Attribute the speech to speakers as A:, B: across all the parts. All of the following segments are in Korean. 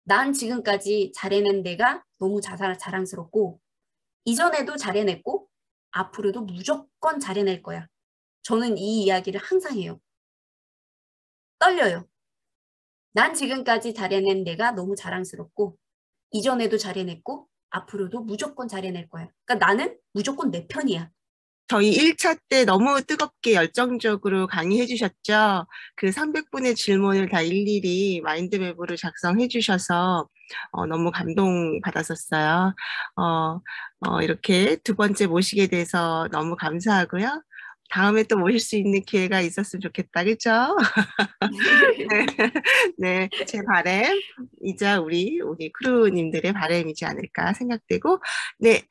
A: 난 지금까지 잘해낸 내가 너무 자랑스럽고 이전에도 잘해냈고 앞으로도 무조건 잘해낼 거야. 저는 이 이야기를 항상 해요. 떨려요. 난 지금까지 잘해낸 내가 너무 자랑스럽고 이전에도 잘해냈고 앞으로도 무조건 잘해낼 거야. 그러니까 나는 무조건 내 편이야.
B: 저희 1차 때 너무 뜨겁게 열정적으로 강의해 주셨죠. 그 300분의 질문을 다 일일이 마인드맵으로 작성해 주셔서 너무 감동받았었어요. 이렇게 두 번째 모시게 돼서 너무 감사하고요. 다음에 또 모실 수 있는 기회가 있었으면 좋겠다. 그죠? 네, 네, 제 바람이자 우리 크루님들의 바람이지 않을까 생각되고, 네,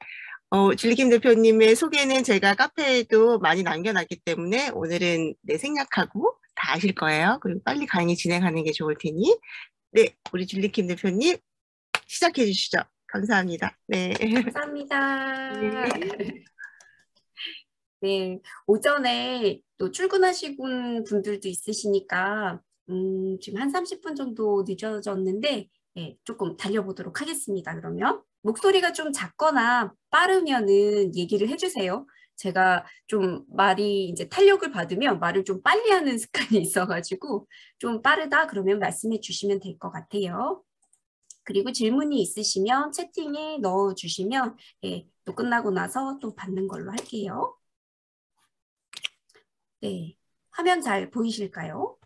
B: 줄리킴 대표님의 소개는 제가 카페에도 많이 남겨놨기 때문에 오늘은 네, 생략하고 다 아실 거예요. 그리고 빨리 강의 진행하는 게 좋을 테니. 네, 우리 줄리킴 대표님 시작해 주시죠. 감사합니다. 네.
A: 감사합니다.
B: 네.
A: 네, 오전에 또 출근하시는 분들도 있으시니까 지금 한 30분 정도 늦어졌는데 조금 달려보도록 하겠습니다. 그러면 목소리가 좀 작거나 빠르면은 얘기를 해주세요. 제가 좀 말이 이제 탄력을 받으면 말을 좀 빨리 하는 습관이 있어가지고 좀 빠르다 그러면 말씀해 주시면 될 것 같아요. 그리고 질문이 있으시면 채팅에 넣어주시면 또 끝나고 나서 또 받는 걸로 할게요. 네, 화면 잘 보이실까요?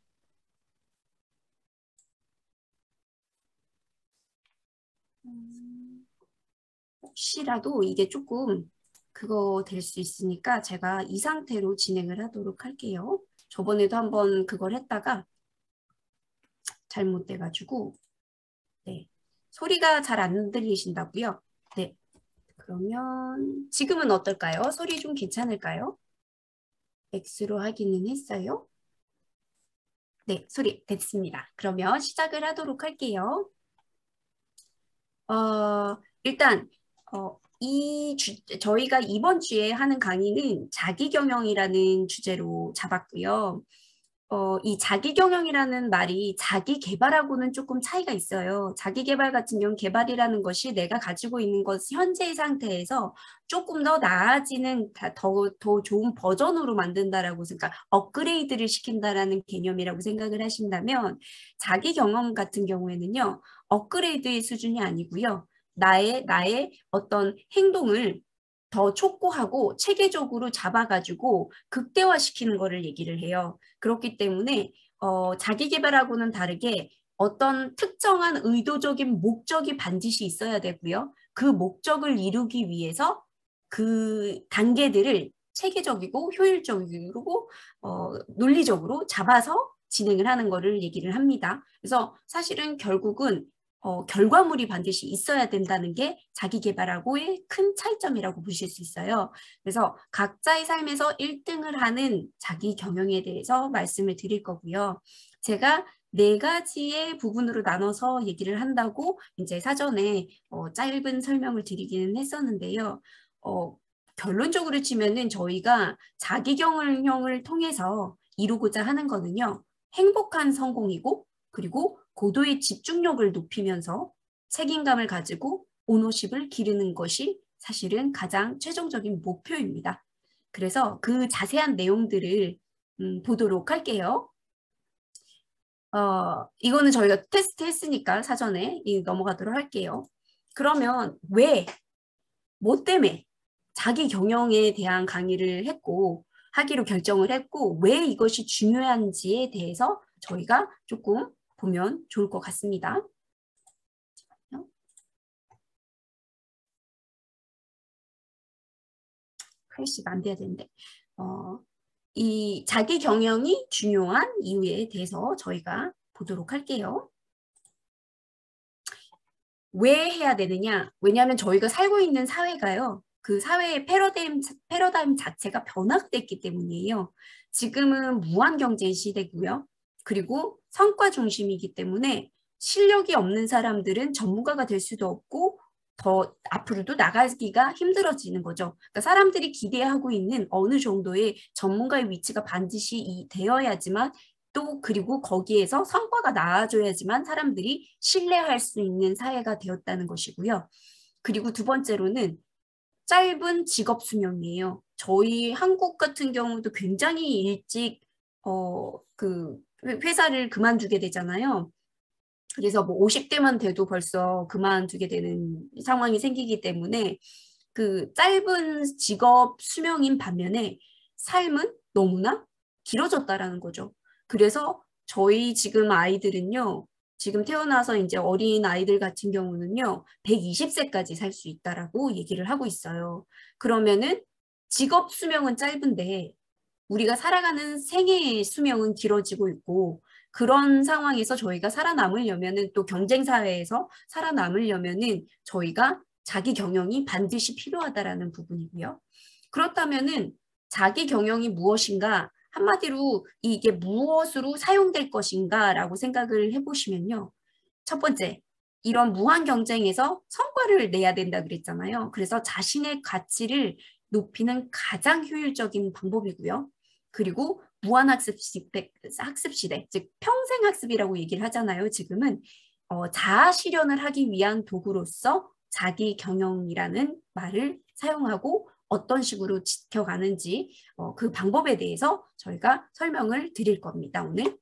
A: 혹시라도 이게 조금 그거 될 수 있으니까 제가 이 상태로 진행을 하도록 할게요. 저번에도 한번 그걸 했다가 잘못돼가지고 네, 소리가 잘 안 들리신다고요? 네, 그러면 지금은 어떨까요? 소리 좀 괜찮을까요? X로 하기는 했어요. 네, 소리 됐습니다. 그러면 시작을 하도록 할게요. 일단 저희가 이번 주에 하는 강의는 자기경영이라는 주제로 잡았고요. 이 자기경영이라는 말이 자기개발하고는 조금 차이가 있어요. 자기개발 같은 경우 개발이라는 것이 내가 가지고 있는 것 현재의 상태에서 조금 더 나아지는 더 좋은 버전으로 만든다라고 그러니까 업그레이드를 시킨다라는 개념이라고 생각을 하신다면 자기경영 같은 경우에는요. 업그레이드의 수준이 아니고요. 나의 어떤 행동을 더 촉구하고 체계적으로 잡아가지고 극대화시키는 거를 얘기를 해요. 그렇기 때문에 자기 개발하고는 다르게 어떤 특정한 의도적인 목적이 반드시 있어야 되고요. 그 목적을 이루기 위해서 그 단계들을 체계적이고 효율적이고 논리적으로 잡아서 진행을 하는 거를 얘기를 합니다. 그래서 사실은 결국은 결과물이 반드시 있어야 된다는 게 자기 개발하고의 큰 차이점이라고 보실 수 있어요. 그래서 각자의 삶에서 1등을 하는 자기 경영에 대해서 말씀을 드릴 거고요. 제가 4가지의 부분으로 나눠서 얘기를 한다고 이제 사전에 짧은 설명을 드리기는 했었는데요. 결론적으로 치면은 저희가 자기 경영을 통해서 이루고자 하는 거는요. 행복한 성공이고 그리고 고도의 집중력을 높이면서 책임감을 가지고 오너십을 기르는 것이 사실은 가장 최종적인 목표입니다. 그래서 그 자세한 내용들을 보도록 할게요. 이거는 저희가 테스트 했으니까 사전에 넘어가도록 할게요. 그러면 뭐 때문에 자기 경영에 대한 강의를 했고 하기로 결정을 했고 왜 이것이 중요한지에 대해서 저희가 조금 보면 좋을 것 같습니다. 클래시가 안 돼야 되는데 이 자기 경영이 중요한 이유에 대해서 저희가 보도록 할게요. 왜 해야 되느냐? 왜냐하면 저희가 살고 있는 사회가요. 그 사회의 패러다임 자체가 변화됐기 때문이에요. 지금은 무한경제 시대고요. 그리고 성과 중심이기 때문에 실력이 없는 사람들은 전문가가 될 수도 없고 더 앞으로도 나가기가 힘들어지는 거죠. 그러니까 사람들이 기대하고 있는 어느 정도의 전문가의 위치가 반드시 되어야지만 또 그리고 거기에서 성과가 나아져야지만 사람들이 신뢰할 수 있는 사회가 되었다는 것이고요. 그리고 두 번째로는 짧은 직업 수명이에요. 저희 한국 같은 경우도 굉장히 일찍 그 회사를 그만두게 되잖아요. 그래서 뭐 50대만 돼도 벌써 그만두게 되는 상황이 생기기 때문에 그 짧은 직업 수명인 반면에 삶은 너무나 길어졌다라는 거죠. 그래서 저희 지금 아이들은요, 지금 태어나서 이제 어린 아이들 같은 경우는요, 120세까지 살 수 있다라고 얘기를 하고 있어요. 그러면은 직업 수명은 짧은데 우리가 살아가는 생애의 수명은 길어지고 있고 그런 상황에서 저희가 살아남으려면은 또 경쟁 사회에서 살아남으려면은 저희가 자기 경영이 반드시 필요하다라는 부분이고요. 그렇다면은 자기 경영이 무엇인가? 한마디로 이게 무엇으로 사용될 것인가라고 생각을 해보시면요. 첫 번째, 이런 무한 경쟁에서 성과를 내야 된다 그랬잖아요. 그래서 자신의 가치를 높이는 가장 효율적인 방법이고요. 그리고 무한학습 시대, 학습 시대, 즉 평생학습이라고 얘기를 하잖아요. 지금은 자아 실현을 하기 위한 도구로서 자기 경영이라는 말을 사용하고 어떤 식으로 지켜가는지 그 방법에 대해서 저희가 설명을 드릴 겁니다. 오늘.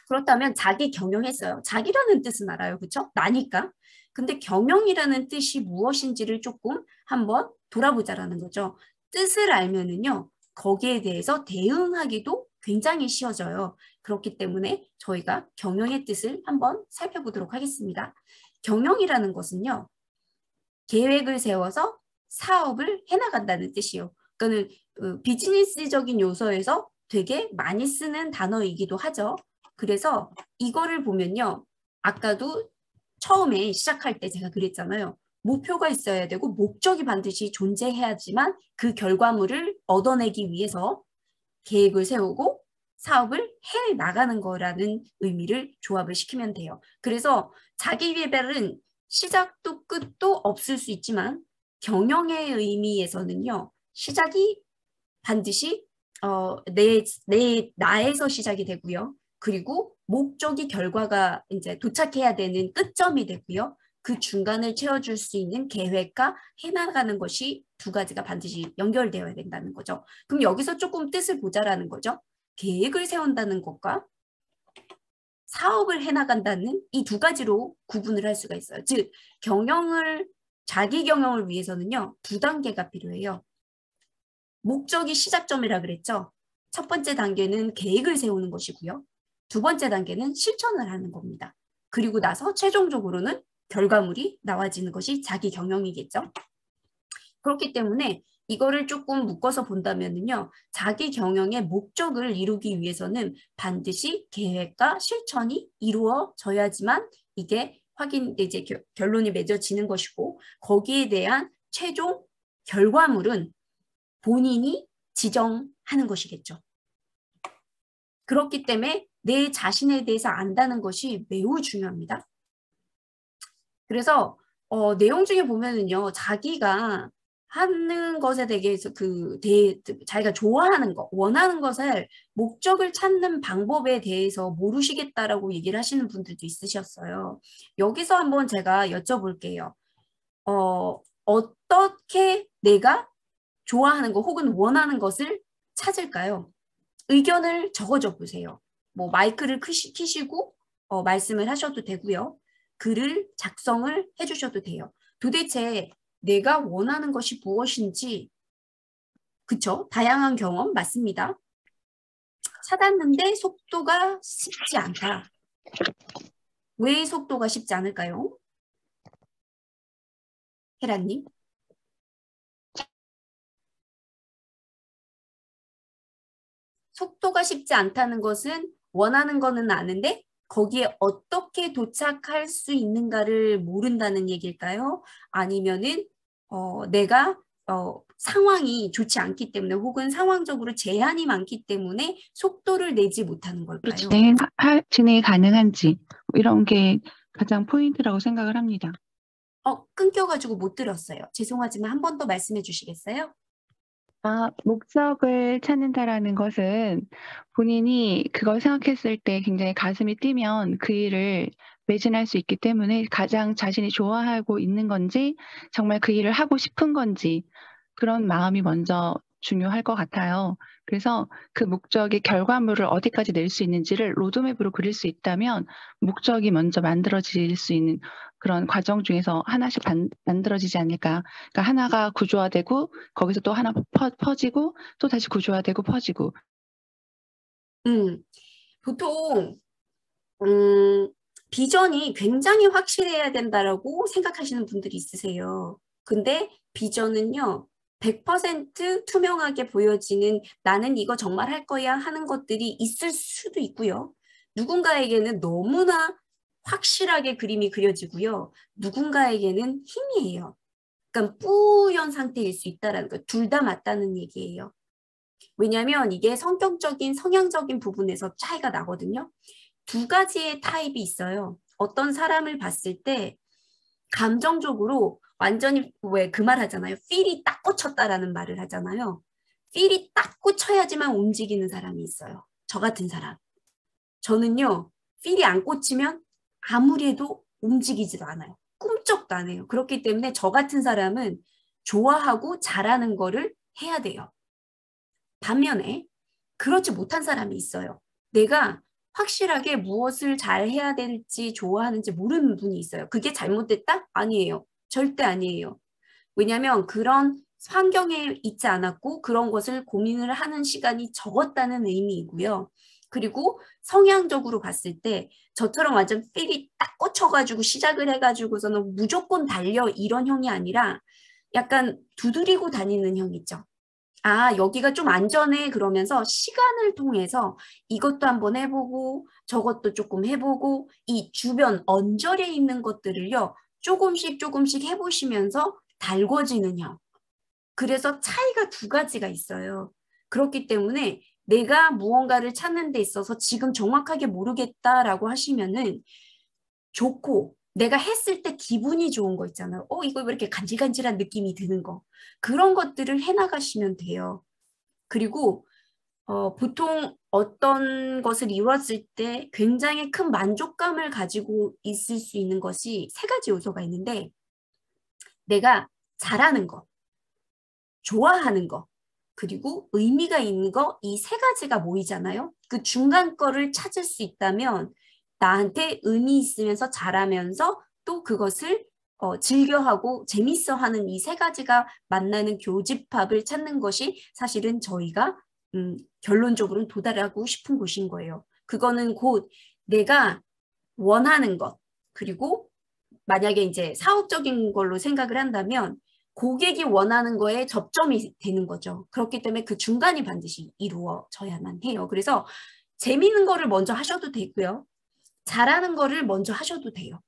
A: 그렇다면 자기 경영했어요. 자기라는 뜻은 알아요. 그렇죠? 나니까. 근데 경영이라는 뜻이 무엇인지를 조금 한번 돌아보자라는 거죠. 뜻을 알면은요. 거기에 대해서 대응하기도 굉장히 쉬워져요. 그렇기 때문에 저희가 경영의 뜻을 한번 살펴보도록 하겠습니다. 경영이라는 것은요. 계획을 세워서 사업을 해나간다는 뜻이요. 그러니까 비즈니스적인 요소에서 되게 많이 쓰는 단어이기도 하죠. 그래서 이거를 보면요. 아까도 처음에 시작할 때 제가 그랬잖아요. 목표가 있어야 되고 목적이 반드시 존재해야지만 그 결과물을 얻어내기 위해서 계획을 세우고 사업을 해 나가는 거라는 의미를 조합을 시키면 돼요. 그래서 자기 개발은 시작도 끝도 없을 수 있지만 경영의 의미에서는요. 시작이 반드시 나에서 시작이 되고요. 그리고 목적이 결과가 이제 도착해야 되는 끝점이 되고요. 그 중간을 채워줄 수 있는 계획과 해나가는 것이 두 가지가 반드시 연결되어야 된다는 거죠. 그럼 여기서 조금 뜻을 보자라는 거죠. 계획을 세운다는 것과 사업을 해나간다는 이 두 가지로 구분을 할 수가 있어요. 즉, 자기 경영을 위해서는요, 두 단계가 필요해요. 목적이 시작점이라 그랬죠. 첫 번째 단계는 계획을 세우는 것이고요. 두 번째 단계는 실천을 하는 겁니다. 그리고 나서 최종적으로는 결과물이 나와지는 것이 자기 경영이겠죠. 그렇기 때문에 이거를 조금 묶어서 본다면요. 자기 경영의 목적을 이루기 위해서는 반드시 계획과 실천이 이루어져야지만 이게 이제 결론이 맺어지는 것이고 거기에 대한 최종 결과물은 본인이 지정하는 것이겠죠. 그렇기 때문에 내 자신에 대해서 안다는 것이 매우 중요합니다. 그래서 내용 중에 보면은요, 자기가 하는 것에 대해서 자기가 좋아하는 것, 원하는 것을 목적을 찾는 방법에 대해서 모르시겠다라고 얘기를 하시는 분들도 있으셨어요. 여기서 한번 제가 여쭤볼게요. 어떻게 내가 좋아하는 것 혹은 원하는 것을 찾을까요? 의견을 적어줘 보세요. 뭐 마이크를 키시고 말씀을 하셔도 되고요. 글을 작성을 해주셔도 돼요. 도대체 내가 원하는 것이 무엇인지, 그쵸? 다양한 경험 맞습니다. 찾았는데 속도가 쉽지 않다. 왜 속도가 쉽지 않을까요? 헤라님? 속도가 쉽지 않다는 것은 원하는 거는 아는데 거기에 어떻게 도착할 수 있는가를 모른다는 얘기일까요? 아니면은 내가 상황이 좋지 않기 때문에 혹은 상황적으로 제한이 많기 때문에 속도를 내지 못하는 걸까요?
C: 진행이 가능한지 이런 게 가장 포인트라고 생각을 합니다.
A: 끊겨가지고 못 들었어요. 죄송하지만 한 번 더 말씀해 주시겠어요?
C: 목적을 찾는다라는 것은 본인이 그걸 생각했을 때 굉장히 가슴이 뛰면 그 일을 매진할 수 있기 때문에 가장 자신이 좋아하고 있는 건지 정말 그 일을 하고 싶은 건지 그런 마음이 먼저 중요할 것 같아요. 그래서 그 목적의 결과물을 어디까지 낼 수 있는지를 로드맵으로 그릴 수 있다면 목적이 먼저 만들어질 수 있는 그런 과정 중에서 하나씩 만들어지지 않을까. 그러니까 하나가 구조화되고 거기서 또 하나 퍼지고 또 다시 구조화되고 퍼지고.
A: 보통 비전이 굉장히 확실해야 된다라고 생각하시는 분들이 있으세요. 근데 비전은요, 100% 투명하게 보여지는 나는 이거 정말 할 거야 하는 것들이 있을 수도 있고요. 누군가에게는 너무나 확실하게 그림이 그려지고요. 누군가에게는 희미해요. 그러니까 뿌연 상태일 수 있다는 거, 둘 다 맞다는 얘기예요. 왜냐하면 이게 성격적인, 성향적인 부분에서 차이가 나거든요. 두 가지의 타입이 있어요. 어떤 사람을 봤을 때 감정적으로 완전히 왜 그 말 하잖아요. 필이 딱 꽂혔다라는 말을 하잖아요. 필이 딱 꽂혀야지만 움직이는 사람이 있어요. 저 같은 사람. 저는요. 필이 안 꽂히면 아무리 해도 움직이지도 않아요. 꿈쩍도 안 해요. 그렇기 때문에 저 같은 사람은 좋아하고 잘하는 거를 해야 돼요. 반면에 그렇지 못한 사람이 있어요. 내가 확실하게 무엇을 잘 해야 될지 좋아하는지 모르는 분이 있어요. 그게 잘못됐다? 아니에요. 절대 아니에요. 왜냐하면 그런 환경에 있지 않았고 그런 것을 고민을 하는 시간이 적었다는 의미이고요. 그리고 성향적으로 봤을 때 저처럼 완전 필이 딱 꽂혀가지고 시작을 해가지고서는 무조건 달려 이런 형이 아니라 약간 두드리고 다니는 형 있죠. 여기가 좀 안전해 그러면서 시간을 통해서 이것도 한번 해보고 저것도 조금 해보고 이 주변 언저리에 있는 것들을요. 조금씩 조금씩 해보시면서 달궈지는 형. 그래서 차이가 두 가지가 있어요. 그렇기 때문에 내가 무언가를 찾는 데 있어서 지금 정확하게 모르겠다라고 하시면은 좋고 내가 했을 때 기분이 좋은 거 있잖아요. 이거 왜 이렇게 간질간질한 느낌이 드는 거. 그런 것들을 해나가시면 돼요. 그리고 보통 어떤 것을 이루었을 때 굉장히 큰 만족감을 가지고 있을 수 있는 것이 세 가지 요소가 있는데 내가 잘하는 거, 좋아하는 거, 그리고 의미가 있는 거, 이 세 가지가 모이잖아요. 그 중간 거를 찾을 수 있다면 나한테 의미 있으면서 잘하면서 또 그것을 즐겨하고 재밌어하는 이 세 가지가 만나는 교집합을 찾는 것이 사실은 저희가 결론적으로는 도달하고 싶은 곳인 거예요. 그거는 곧 내가 원하는 것, 그리고 만약에 이제 사업적인 걸로 생각을 한다면 고객이 원하는 거에 접점이 되는 거죠. 그렇기 때문에 그 중간이 반드시 이루어져야만 해요. 그래서 재미있는 거를 먼저 하셔도 되고요. 잘하는 거를 먼저 하셔도 돼요.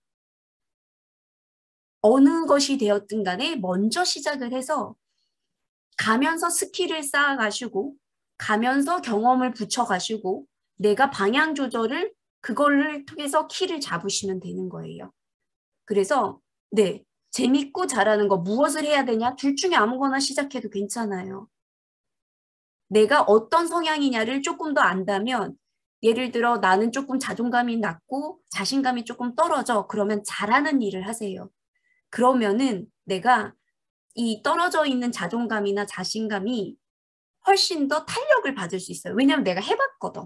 A: 어느 것이 되었든 간에 먼저 시작을 해서 가면서 스킬을 쌓아가시고 가면서 경험을 붙여가시고 내가 방향 조절을 그거를 통해서 키를 잡으시면 되는 거예요. 그래서 네, 재밌고 잘하는 거 무엇을 해야 되냐? 둘 중에 아무거나 시작해도 괜찮아요. 내가 어떤 성향이냐를 조금 더 안다면 예를 들어 나는 조금 자존감이 낮고 자신감이 조금 떨어져. 그러면 잘하는 일을 하세요. 그러면은 내가 이 떨어져 있는 자존감이나 자신감이 훨씬 더 탄력을 받을 수 있어요. 왜냐하면 내가 해봤거든.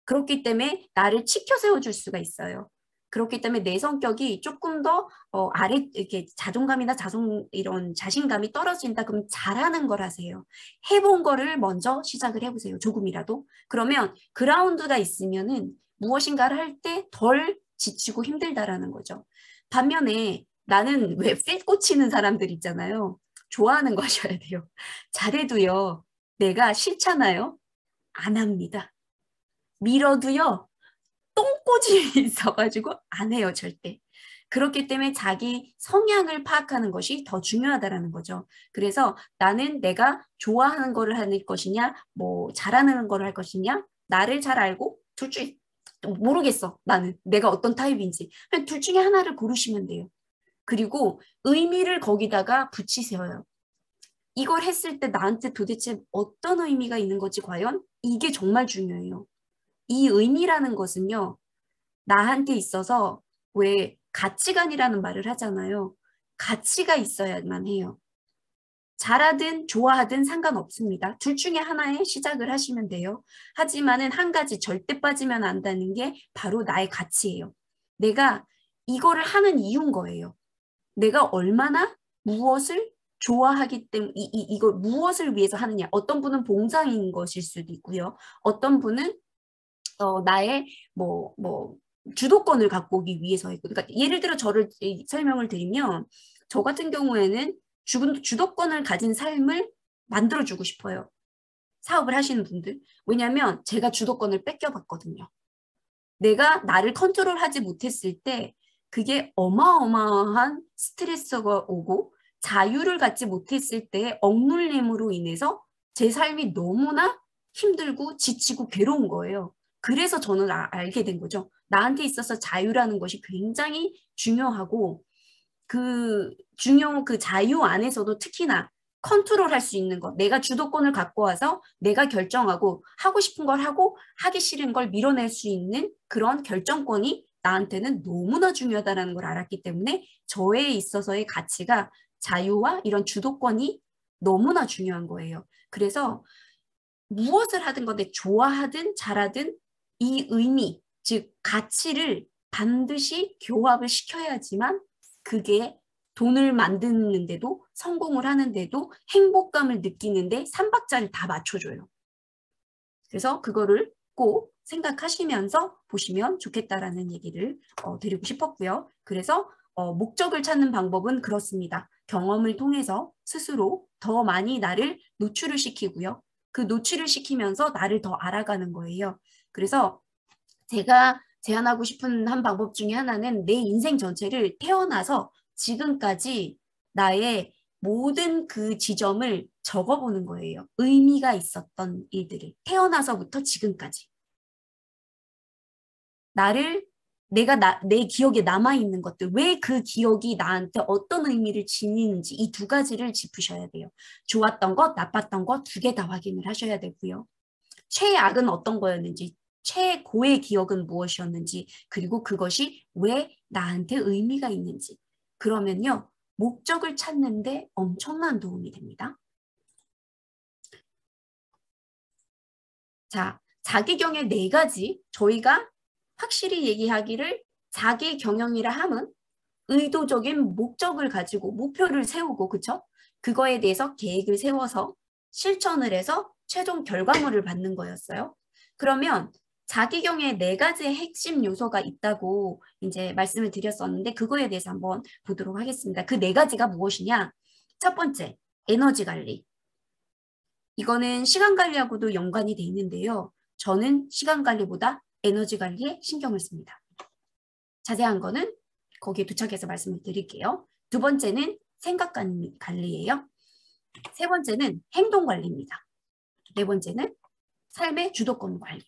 A: 그렇기 때문에 나를 치켜 세워줄 수가 있어요. 그렇기 때문에 내 성격이 조금 더 아래 이렇게 자존감이나 이런 자신감이 떨어진다. 그럼 잘하는 걸 하세요. 해본 거를 먼저 시작을 해보세요. 조금이라도. 그러면 그라운드가 있으면은 무엇인가를 할 때 덜 지치고 힘들다라는 거죠. 반면에 나는 왜 필 꽂히는 사람들 있잖아요. 좋아하는 거 하셔야 돼요. 잘해도요. 내가 싫잖아요. 안 합니다. 밀어도요. 똥꼬집이 있어가지고 안 해요, 절대. 그렇기 때문에 자기 성향을 파악하는 것이 더 중요하다라는 거죠. 그래서 나는 내가 좋아하는 거를 할 것이냐, 뭐 잘하는 거를 할 것이냐, 나를 잘 알고 둘 중에 모르겠어. 나는 내가 어떤 타입인지. 그냥 둘 중에 하나를 고르시면 돼요. 그리고 의미를 거기다가 붙이세요. 이걸 했을 때 나한테 도대체 어떤 의미가 있는 거지 과연? 이게 정말 중요해요. 이 의미라는 것은요. 나한테 있어서 왜 가치관이라는 말을 하잖아요. 가치가 있어야만 해요. 잘하든 좋아하든 상관없습니다. 둘 중에 하나에 시작을 하시면 돼요. 하지만은 한 가지 절대 빠지면 안 되는 게 바로 나의 가치예요. 내가 이거를 하는 이유인 거예요. 내가 얼마나 무엇을 좋아하기 때문에 이걸 무엇을 위해서 하느냐. 어떤 분은 봉사인 것일 수도 있고요. 어떤 분은 나의 주도권을 갖고 오기 위해서 했고, 그러니까 예를 들어 저를 설명을 드리면 저 같은 경우에는 주도권을 가진 삶을 만들어주고 싶어요. 사업을 하시는 분들. 왜냐하면 제가 주도권을 뺏겨봤거든요. 내가 나를 컨트롤하지 못했을 때 그게 어마어마한 스트레스가 오고 자유를 갖지 못했을 때 억눌림으로 인해서 제 삶이 너무나 힘들고 지치고 괴로운 거예요. 그래서 저는 알게 된 거죠. 나한테 있어서 자유라는 것이 굉장히 중요하고 그 자유 안에서도 특히나 컨트롤할 수 있는 것, 내가 주도권을 갖고 와서 내가 결정하고 하고 싶은 걸 하고 하기 싫은 걸 밀어낼 수 있는 그런 결정권이 나한테는 너무나 중요하다는 걸 알았기 때문에 저에 있어서의 가치가 자유와 이런 주도권이 너무나 중요한 거예요. 그래서 무엇을 하든 건데 좋아하든 잘하든 이 의미, 즉 가치를 반드시 교합을 시켜야지만 그게 돈을 만드는데도 성공을 하는데도 행복감을 느끼는데 3박자를 다 맞춰줘요. 그래서 그거를 꼭 생각하시면서 보시면 좋겠다라는 얘기를 드리고 싶었고요. 그래서 목적을 찾는 방법은 그렇습니다. 경험을 통해서 스스로 더 많이 나를 노출을 시키고요. 그 노출을 시키면서 나를 더 알아가는 거예요. 그래서 제가 제안하고 싶은 한 방법 중에 하나는 내 인생 전체를 태어나서 지금까지 나의 모든 그 지점을 적어보는 거예요. 의미가 있었던 일들을 태어나서부터 지금까지. 내 기억에 남아있는 것들, 왜 그 기억이 나한테 어떤 의미를 지니는지 이 두 가지를 짚으셔야 돼요. 좋았던 것, 나빴던 것 두 개 다 확인을 하셔야 되고요. 최악은 어떤 거였는지, 최고의 기억은 무엇이었는지, 그리고 그것이 왜 나한테 의미가 있는지. 그러면요, 목적을 찾는데 엄청난 도움이 됩니다. 자, 자기경의 4가지, 저희가 확실히 얘기하기를 자기경영이라 함은 의도적인 목적을 가지고 목표를 세우고, 그쵸? 그거에 대해서 계획을 세워서 실천을 해서 최종 결과물을 받는 거였어요. 그러면 자기경의 4가지의 핵심 요소가 있다고 이제 말씀을 드렸었는데 그거에 대해서 한번 보도록 하겠습니다. 그 4가지가 무엇이냐? 첫 번째, 에너지 관리. 이거는 시간 관리하고도 연관이 돼 있는데요. 저는 시간 관리보다 에너지 관리에 신경을 씁니다. 자세한 거는 거기에 도착해서 말씀을 드릴게요. 두 번째는 생각 관리예요. 세 번째는 행동 관리입니다. 네 번째는 삶의 주도권 관리.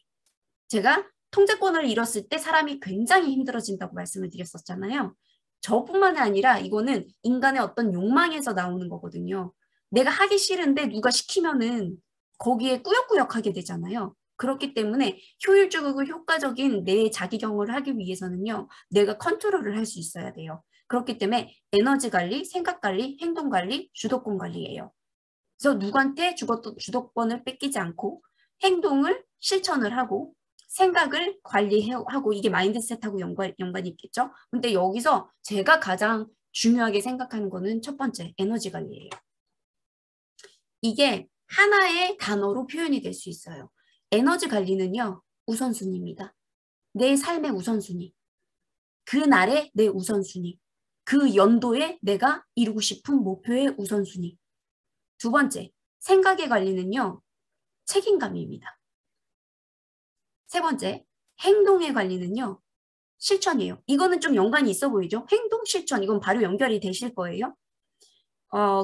A: 제가 통제권을 잃었을 때 사람이 굉장히 힘들어진다고 말씀을 드렸었잖아요. 저뿐만 아니라 이거는 인간의 어떤 욕망에서 나오는 거거든요. 내가 하기 싫은데 누가 시키면은 거기에 꾸역꾸역하게 되잖아요. 그렇기 때문에 효율적이고 효과적인 내 자기경을 하기 위해서는요. 내가 컨트롤을 할 수 있어야 돼요. 그렇기 때문에 에너지 관리, 생각 관리, 행동 관리, 주도권 관리예요. 그래서 누구한테 주도권을 뺏기지 않고 행동을 실천을 하고 생각을 관리하고 이게 마인드셋하고 연관이 있겠죠. 근데 여기서 제가 가장 중요하게 생각하는 거는 첫 번째 에너지 관리예요. 이게 하나의 단어로 표현이 될 수 있어요. 에너지 관리는요. 우선순위입니다. 내 삶의 우선순위. 그날의 내 우선순위. 그 연도에 내가 이루고 싶은 목표의 우선순위. 두 번째, 생각의 관리는요. 책임감입니다. 세 번째, 행동의 관리는요. 실천이에요. 이거는 좀 연관이 있어 보이죠? 행동, 실천. 이건 바로 연결이 되실 거예요.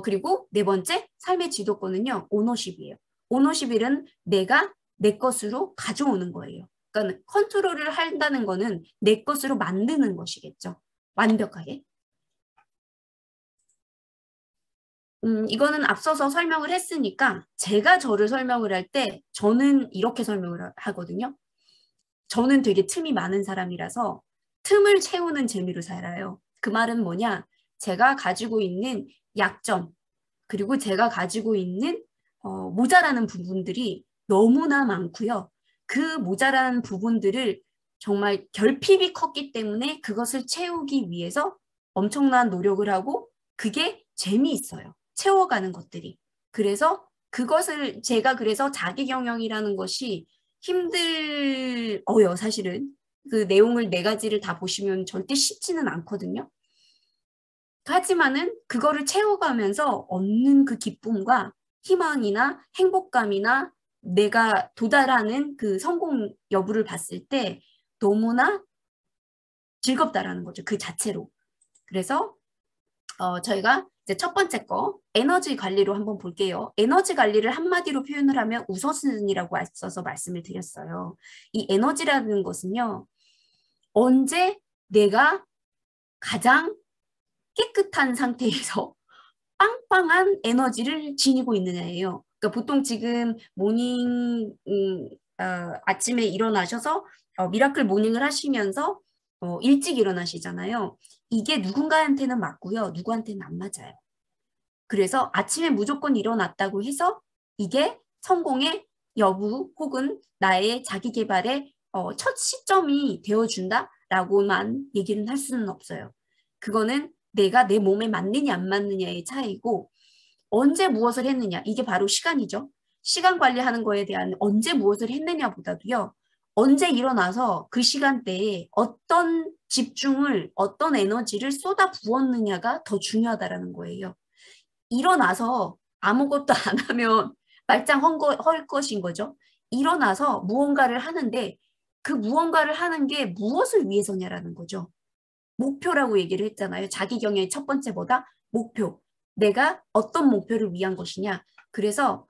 A: 그리고 네 번째, 삶의 지도권은요. 오너십이에요. 오너십은 내가 내 것으로 가져오는 거예요. 그러니까 컨트롤을 한다는 거는 내 것으로 만드는 것이겠죠. 완벽하게. 이거는 앞서서 설명을 했으니까 제가 저를 설명을 할 때 저는 이렇게 설명을 하거든요. 저는 되게 틈이 많은 사람이라서 틈을 채우는 재미로 살아요. 그 말은 뭐냐? 제가 가지고 있는 약점, 그리고 제가 가지고 있는 모자라는 부분들이 너무나 많고요. 그 모자라는 부분들을 정말 결핍이 컸기 때문에 그것을 채우기 위해서 엄청난 노력을 하고 그게 재미있어요. 채워가는 것들이. 그래서 그것을 제가 그래서 자기경영이라는 것이 힘들어요, 사실은. 그 내용을 4가지를 다 보시면 절대 쉽지는 않거든요. 하지만은 그거를 채워가면서 얻는 그 기쁨과 희망이나 행복감이나 내가 도달하는 그 성공 여부를 봤을 때 너무나 즐겁다라는 거죠. 그 자체로. 그래서 저희가 이제 첫 번째 거 에너지 관리로 한번 볼게요. 에너지 관리를 한마디로 표현을 하면 우선순위라고 앞서서 말씀을 드렸어요. 이 에너지라는 것은요. 언제 내가 가장 깨끗한 상태에서 빵빵한 에너지를 지니고 있느냐예요. 그러니까 보통 지금 모닝 아침에 일어나셔서 미라클 모닝을 하시면서 일찍 일어나시잖아요. 이게 누군가한테는 맞고요. 누구한테는 안 맞아요. 그래서 아침에 무조건 일어났다고 해서 이게 성공의 여부 혹은 나의 자기 개발의 첫 시점이 되어준다라고만 얘기는 할 수는 없어요. 그거는 내가 내 몸에 맞느냐 안 맞느냐의 차이고 언제 무엇을 했느냐 이게 바로 시간이죠. 시간 관리하는 거에 대한 언제 무엇을 했느냐보다도요. 언제 일어나서 그 시간대에 어떤 집중을 어떤 에너지를 쏟아 부었느냐가 더 중요하다라는 거예요. 일어나서 아무것도 안 하면 말짱 헐 것인 거죠. 일어나서 무언가를 하는데 그 무언가를 하는 게 무엇을 위해서냐라는 거죠. 목표라고 얘기를 했잖아요. 자기경영의 첫 번째 뭐다? 목표. 내가 어떤 목표를 위한 것이냐. 그래서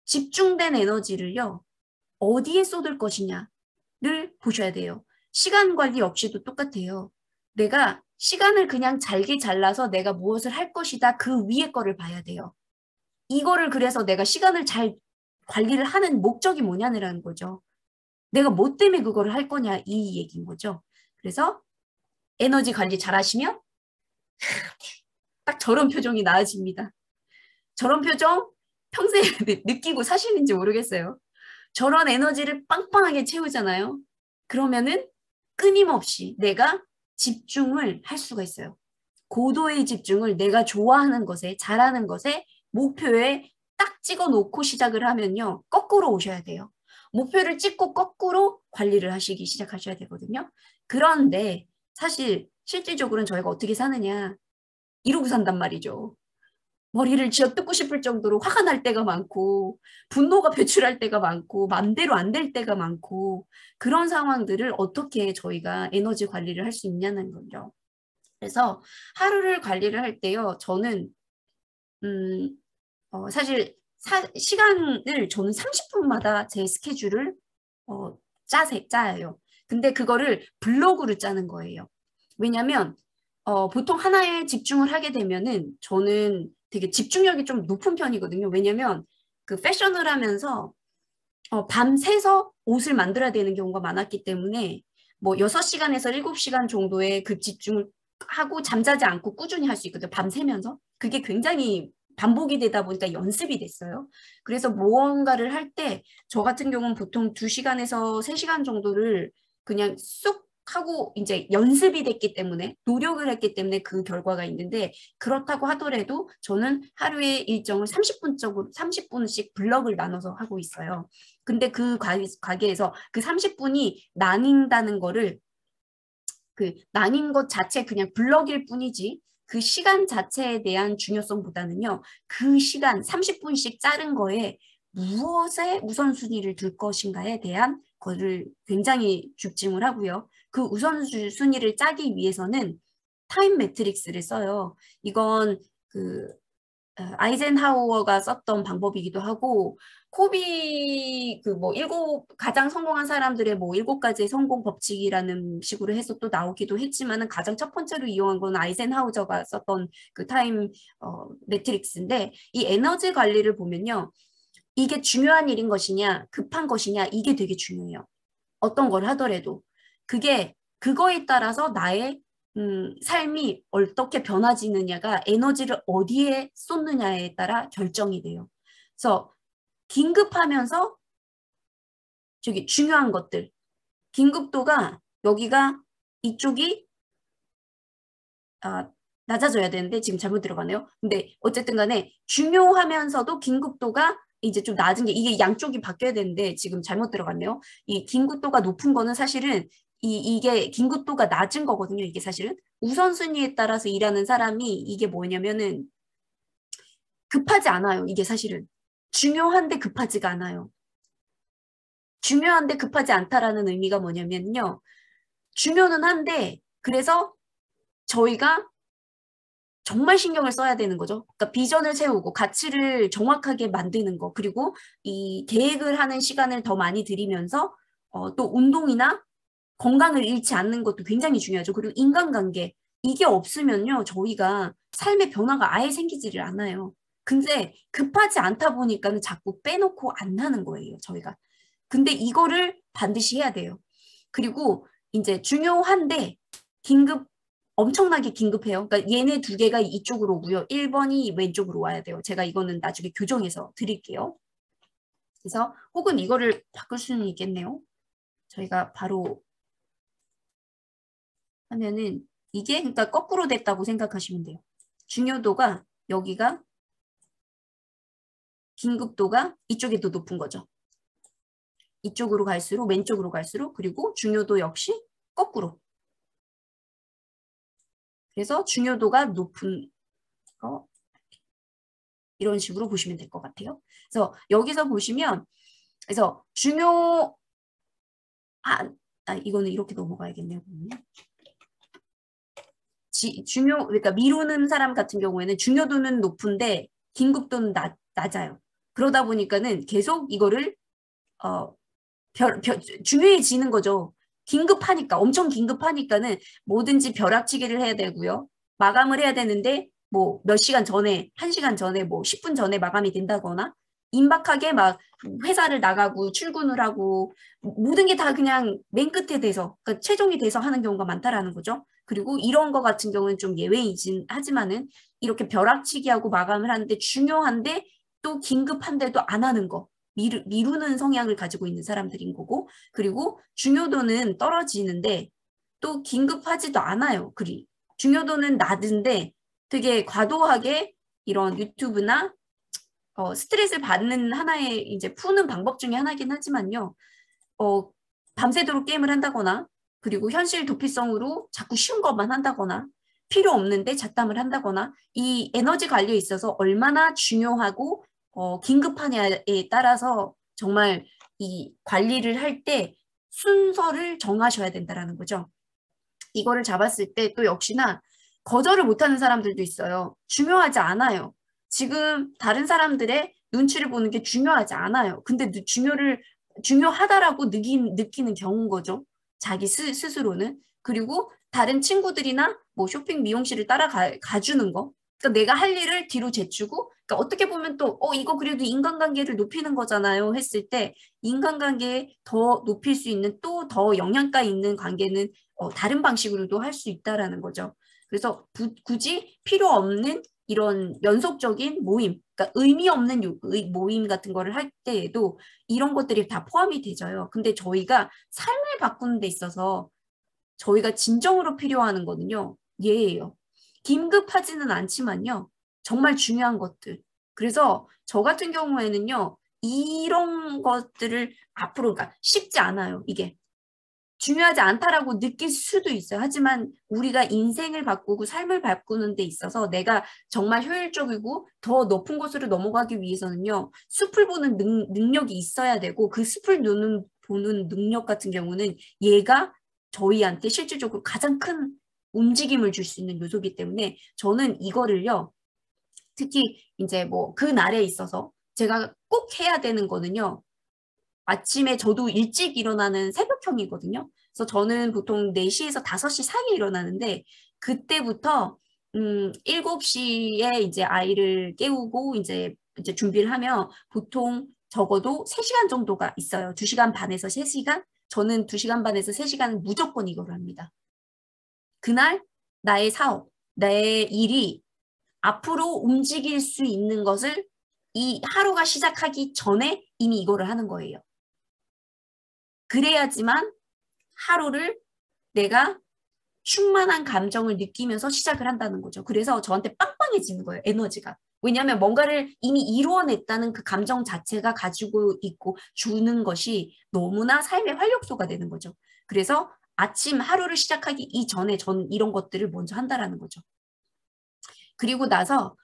A: 집중된 에너지를요. 어디에 쏟을 것이냐를 보셔야 돼요. 시간 관리 없이도 똑같아요. 내가 시간을 그냥 잘게 잘라서 내가 무엇을 할 것이다. 그 위에 거를 봐야 돼요. 이거를 그래서 내가 시간을 잘 관리를 하는 목적이 뭐냐는 거죠. 내가 뭐 때문에 그거를 할 거냐 이 얘기인 거죠. 그래서 에너지 관리 잘 하시면 딱 저런 표정이 나아집니다. 저런 표정 평소에 느끼고 사시는지 모르겠어요. 저런 에너지를 빵빵하게 채우잖아요. 그러면은 끊임없이 내가 집중을 할 수가 있어요. 고도의 집중을 내가 좋아하는 것에, 잘하는 것에, 목표에 딱 찍어 놓고 시작을 하면요. 거꾸로 오셔야 돼요. 목표를 찍고 거꾸로 관리를 하시기 시작하셔야 되거든요. 그런데 사실 실질적으로는 저희가 어떻게 사느냐 이러고 산단 말이죠. 머리를 쥐어뜯고 싶을 정도로 화가 날 때가 많고 분노가 배출할 때가 많고 맘대로 안 될 때가 많고 그런 상황들을 어떻게 저희가 에너지 관리를 할 수 있냐는 거죠. 그래서 하루를 관리를 할 때요. 저는 사실 시간을 저는 30분마다 제 스케줄을 짜요. 근데 그거를 블록으로 짜는 거예요. 왜냐면 보통 하나에 집중을 하게 되면은 저는 되게 집중력이 좀 높은 편이거든요. 왜냐면 그 패션을 하면서 밤새서 옷을 만들어야 되는 경우가 많았기 때문에 뭐 6시간에서 7시간 정도의 그 집중을 하고 잠자지 않고 꾸준히 할 수 있거든요. 밤새면서. 그게 굉장히 반복이 되다 보니까 연습이 됐어요. 그래서 무언가를 할 때 저 같은 경우는 보통 2시간에서 3시간 정도를 그냥 쑥 하고 이제 연습이 됐기 때문에 노력을 했기 때문에 그 결과가 있는데 그렇다고 하더라도 저는 하루에 일정을 30분씩 블럭을 나눠서 하고 있어요. 근데 그 가게에서 그 30분이 나뉜다는 거를 그 나뉜 것 자체 그냥 블럭일 뿐이지 그 시간 자체에 대한 중요성보다는요. 그 시간 30분씩 자른 거에 무엇에 우선순위를 둘 것인가에 대한 거를 굉장히 집중을 하고요. 그 우선순위를 짜기 위해서는 타임 매트릭스를 써요. 이건 그 아이젠하워가 썼던 방법이기도 하고 코비 그 뭐 가장 성공한 사람들의 뭐 7가지의 성공 법칙이라는 식으로 해서 또 나오기도 했지만은 가장 첫 번째로 이용한 건 아이젠하워가 썼던 그 타임 매트릭스인데 이 에너지 관리를 보면요. 이게 중요한 일인 것이냐 급한 것이냐 이게 되게 중요해요. 어떤 걸 하더라도 그거에 따라서 나의 삶이 어떻게 변화지느냐가 에너지를 어디에 쏟느냐에 따라 결정이 돼요. 그래서 긴급하면서 저기 중요한 것들 긴급도가 여기가 이쪽이 낮아져야 되는데 지금 잘못 들어가네요. 근데 어쨌든 간에 중요하면서도 긴급도가 이제 좀 낮은 게 이게 양쪽이 바뀌어야 되는데 지금 잘못 들어갔네요. 이 긴급도가 높은 거는 사실은 이게 긴급도가 낮은 거거든요. 이게 사실은 우선순위에 따라서 일하는 사람이 이게 뭐냐면은 급하지 않아요. 이게 사실은 중요한데 급하지가 않아요. 중요한데 급하지 않다라는 의미가 뭐냐면요. 중요는 한데 그래서 저희가 정말 신경을 써야 되는 거죠. 그러니까 비전을 세우고 가치를 정확하게 만드는 거 그리고 이 계획을 하는 시간을 더 많이 들이면서 또 운동이나 건강을 잃지 않는 것도 굉장히 중요하죠. 그리고 인간관계 이게 없으면요. 저희가 삶의 변화가 아예 생기지를 않아요. 근데 급하지 않다 보니까는 자꾸 빼놓고 안 하는 거예요. 저희가. 근데 이거를 반드시 해야 돼요. 그리고 이제 중요한데 엄청나게 긴급해요. 그러니까 얘네 두 개가 이쪽으로 오고요. 1번이 왼쪽으로 와야 돼요. 제가 이거는 나중에 교정해서 드릴게요. 그래서 혹은 이거를 바꿀 수는 있겠네요. 저희가 바로 하면은 이게 그러니까 거꾸로 됐다고 생각하시면 돼요. 중요도가 여기가 긴급도가 이쪽이 더 높은 거죠. 이쪽으로 갈수록 왼쪽으로 갈수록 그리고 중요도 역시 거꾸로. 그래서 중요도가 높은 거 이런 식으로 보시면 될 것 같아요. 그래서 여기서 보시면 그래서 이거는 이렇게 넘어가야겠네요. 그러니까 미루는 사람 같은 경우에는 중요도는 높은데 긴급도는 낮아요. 그러다 보니까는 계속 이거를 중요해지는 거죠. 긴급하니까 엄청 긴급하니까는 뭐든지 벼락치기를 해야 되고요. 마감을 해야 되는데 뭐 몇 시간 전에 1시간 전에 뭐 10분 전에 마감이 된다거나 임박하게 막 회사를 나가고 출근을 하고 모든 게 다 그냥 맨 끝에 돼서 그러니까 최종이 돼서 하는 경우가 많다라는 거죠. 그리고 이런 거 같은 경우는 좀 예외이긴 하지만은 이렇게 벼락치기하고 마감을 하는데 중요한데 또 긴급한데도 안 하는 거 미루는 성향을 가지고 있는 사람들인 거고 그리고 중요도는 떨어지는데 또 긴급하지도 않아요. 중요도는 낮은데 되게 과도하게 이런 유튜브나 스트레스를 받는 하나의 이제 푸는 방법 중에 하나긴 하지만요. 밤새도록 게임을 한다거나 그리고 현실 도피성으로 자꾸 쉬운 것만 한다거나 필요 없는데 잡담을 한다거나 이 에너지 관리에 있어서 얼마나 중요하고 긴급하냐에 따라서 정말 이 관리를 할 때 순서를 정하셔야 된다라는 거죠. 이거를 잡았을 때 또 역시나 거절을 못하는 사람들도 있어요. 중요하지 않아요. 지금 다른 사람들의 눈치를 보는 게 중요하지 않아요. 근데 중요하다라고 느끼는 경우인 거죠. 자기 스스로는. 그리고 다른 친구들이나 뭐 쇼핑 미용실을 가주는 거. 그러니까 내가 할 일을 뒤로 제치고 그러니까 어떻게 보면 또 이거 그래도 인간관계를 높이는 거잖아요 했을 때 인간관계 더 높일 수 있는 또 더 영양가 있는 관계는 다른 방식으로도 할 수 있다라는 거죠. 그래서 굳이 필요 없는 이런 연속적인 모임, 그러니까 의미 없는 모임 같은 거를 할 때에도 이런 것들이 다 포함이 되져요. 근데 저희가 삶을 바꾸는 데 있어서 저희가 진정으로 필요하는 거는요. 얘예요. 긴급하지는 않지만요. 정말 중요한 것들. 그래서 저 같은 경우에는요. 이런 것들을 앞으로 그러니까 쉽지 않아요. 이게. 중요하지 않다라고 느낄 수도 있어요. 하지만 우리가 인생을 바꾸고 삶을 바꾸는 데 있어서 내가 정말 효율적이고 더 높은 곳으로 넘어가기 위해서는요. 숲을 보는 능력이 있어야 되고 그 숲을 보는 능력 같은 경우는 얘가 저희한테 실질적으로 가장 큰 움직임을 줄 수 있는 요소이기 때문에 저는 이거를요. 특히 이제 뭐 그 날에 있어서 제가 꼭 해야 되는 거는요. 아침에 저도 일찍 일어나는 새벽형이거든요. 그래서 저는 보통 4시에서 5시 사이에 일어나는데 그때부터 7시에 이제 아이를 깨우고 이제 준비를 하면 보통 적어도 3시간 정도가 있어요. 2시간 반에서 3시간? 저는 2시간 반에서 3시간은 무조건 이걸 합니다. 그날 나의 사업, 나의 일이 앞으로 움직일 수 있는 것을 이 하루가 시작하기 전에 이미 이거를 하는 거예요. 그래야지만 하루를 내가 충만한 감정을 느끼면서 시작을 한다는 거죠. 그래서 저한테 빵빵해지는 거예요. 에너지가. 왜냐하면 뭔가를 이미 이루어냈다는 그 감정 자체가 가지고 있고 주는 것이 너무나 삶의 활력소가 되는 거죠. 그래서 아침 하루를 시작하기 이전에 저는 이런 것들을 먼저 한다라는 거죠. 그리고 나서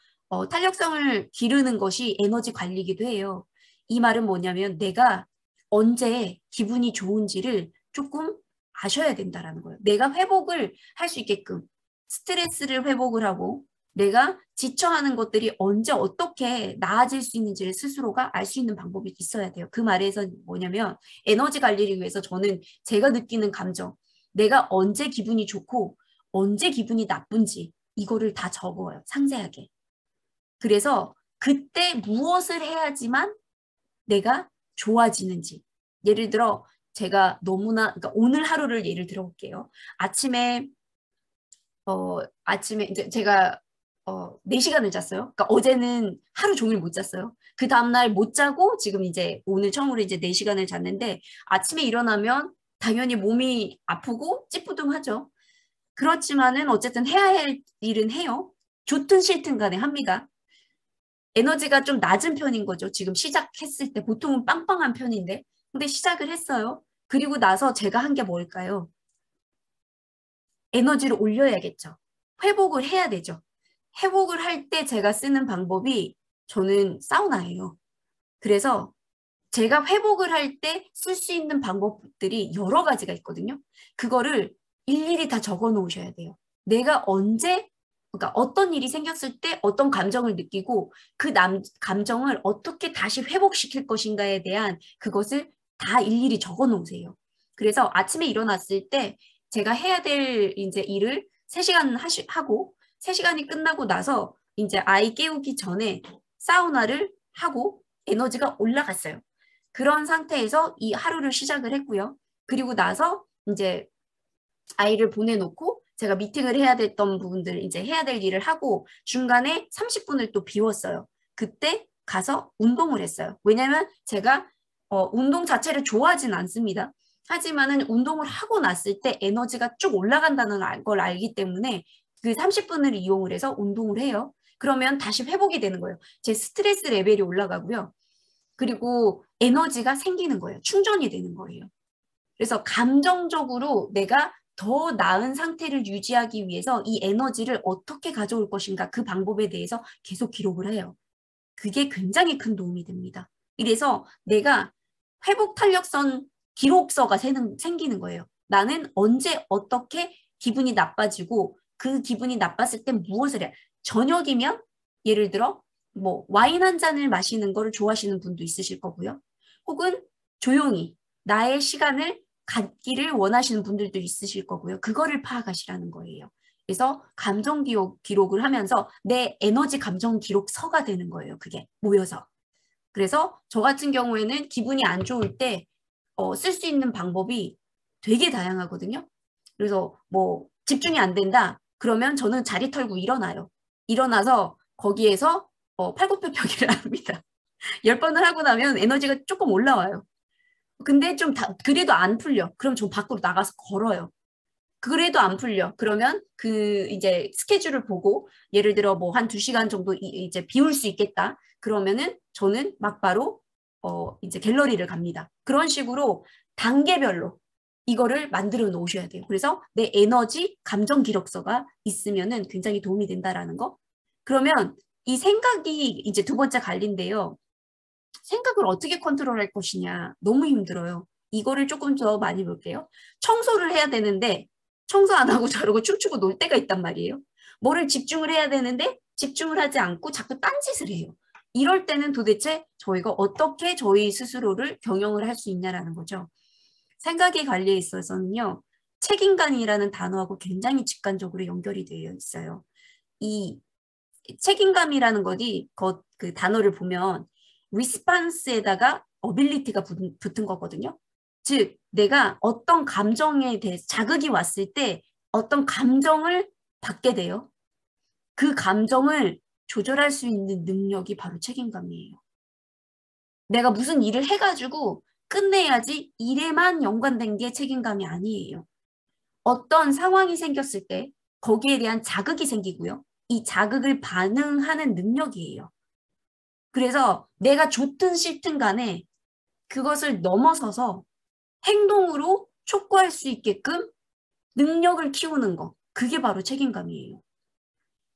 A: 탄력성을 기르는 것이 에너지 관리이기도 해요. 이 말은 뭐냐면 내가 언제 기분이 좋은지를 조금 아셔야 된다라는 거예요. 내가 회복을 할 수 있게끔 스트레스를 회복을 하고 내가 지쳐하는 것들이 언제 어떻게 나아질 수 있는지를 스스로가 알 수 있는 방법이 있어야 돼요. 그 말에서 뭐냐면 에너지 관리를 위해서 저는 제가 느끼는 감정, 내가 언제 기분이 좋고 언제 기분이 나쁜지 이거를 다 적어요. 상세하게. 그래서 그때 무엇을 해야지만 내가 좋아지는지. 예를 들어 제가 너무나 그러니까 오늘 하루를 예를 들어 볼게요. 아침에 이제 제가 4시간을 잤어요. 그러니까 어제는 하루 종일 못 잤어요. 그 다음날 못 자고 지금 이제 오늘 처음으로 이제 4시간을 잤는데 아침에 일어나면 당연히 몸이 아프고 찌뿌둥하죠. 그렇지만은 어쨌든 해야 할 일은 해요. 좋든 싫든 간에 합니다. 에너지가 좀 낮은 편인 거죠. 지금 시작했을 때 보통은 빵빵한 편인데 근데 시작을 했어요. 그리고 나서 제가 한 게 뭘까요? 에너지를 올려야겠죠. 회복을 해야 되죠. 회복을 할 때 제가 쓰는 방법이 저는 사우나예요. 그래서 제가 회복을 할 때 쓸 수 있는 방법들이 여러 가지가 있거든요. 그거를 일일이 다 적어 놓으셔야 돼요. 내가 언제, 그러니까 어떤 일이 생겼을 때 어떤 감정을 느끼고 그 감정을 어떻게 다시 회복시킬 것인가에 대한 그것을 다 일일이 적어 놓으세요. 그래서 아침에 일어났을 때 제가 해야 될 이제 일을 3시간 하고 3시간이 끝나고 나서 이제 아이 깨우기 전에 사우나를 하고 에너지가 올라갔어요. 그런 상태에서 이 하루를 시작을 했고요. 그리고 나서 이제 아이를 보내놓고 제가 미팅을 해야 됐던 부분들 이제 해야 될 일을 하고 중간에 30분을 또 비웠어요. 그때 가서 운동을 했어요. 왜냐면 제가 운동 자체를 좋아하진 않습니다. 하지만은 운동을 하고 났을 때 에너지가 쭉 올라간다는 걸 알기 때문에 그 30분을 이용을 해서 운동을 해요. 그러면 다시 회복이 되는 거예요. 제 스트레스 레벨이 올라가고요. 그리고 에너지가 생기는 거예요. 충전이 되는 거예요. 그래서 감정적으로 내가 더 나은 상태를 유지하기 위해서 이 에너지를 어떻게 가져올 것인가 그 방법에 대해서 계속 기록을 해요. 그게 굉장히 큰 도움이 됩니다. 이래서 내가 회복 탄력성 기록서가 생기는 거예요. 나는 언제 어떻게 기분이 나빠지고 그 기분이 나빴을 때 무엇을 해. 저녁이면 예를 들어 뭐 와인 한 잔을 마시는 거를 좋아하시는 분도 있으실 거고요. 혹은 조용히 나의 시간을 갖기를 원하시는 분들도 있으실 거고요. 그거를 파악하시라는 거예요. 그래서 감정 기록을 하면서 내 에너지 감정 기록서가 되는 거예요. 그게 모여서. 그래서 저 같은 경우에는 기분이 안 좋을 때 쓸 수 있는 방법이 되게 다양하거든요. 그래서 뭐 집중이 안 된다. 그러면 저는 자리 털고 일어나요. 일어나서 거기에서 팔굽혀펴기를 합니다. 10번을 하고 나면 에너지가 조금 올라와요. 근데 좀 그래도 안 풀려. 그럼 저 밖으로 나가서 걸어요. 그래도 안 풀려. 그러면 그 이제 스케줄을 보고 예를 들어 뭐 한 2시간 정도 이제 비울 수 있겠다. 그러면은 저는 막바로 이제 갤러리를 갑니다. 그런 식으로 단계별로 이거를 만들어 놓으셔야 돼요. 그래서 내 에너지 감정 기록서가 있으면은 굉장히 도움이 된다라는 거. 그러면 이 생각이 이제 두 번째 관리인데요. 생각을 어떻게 컨트롤할 것이냐. 너무 힘들어요. 이거를 조금 더 많이 볼게요. 청소를 해야 되는데 청소 안 하고 저러고 춤추고 놀 때가 있단 말이에요. 뭐를 집중을 해야 되는데 집중을 하지 않고 자꾸 딴짓을 해요. 이럴 때는 도대체 저희가 어떻게 저희 스스로를 경영을 할 수 있냐라는 거죠. 생각의 관리에 있어서는요. 책임감이라는 단어하고 굉장히 직관적으로 연결이 되어 있어요. 이 책임감이라는 것이 그 단어를 보면 response에다가 ability가 붙은 거거든요. 즉 내가 어떤 감정에 대해서 자극이 왔을 때 어떤 감정을 받게 돼요. 그 감정을 조절할 수 있는 능력이 바로 책임감이에요. 내가 무슨 일을 해가지고 끝내야지 일에만 연관된 게 책임감이 아니에요. 어떤 상황이 생겼을 때 거기에 대한 자극이 생기고요. 이 자극을 반응하는 능력이에요. 그래서 내가 좋든 싫든 간에 그것을 넘어서서 행동으로 촉구할 수 있게끔 능력을 키우는 거. 그게 바로 책임감이에요.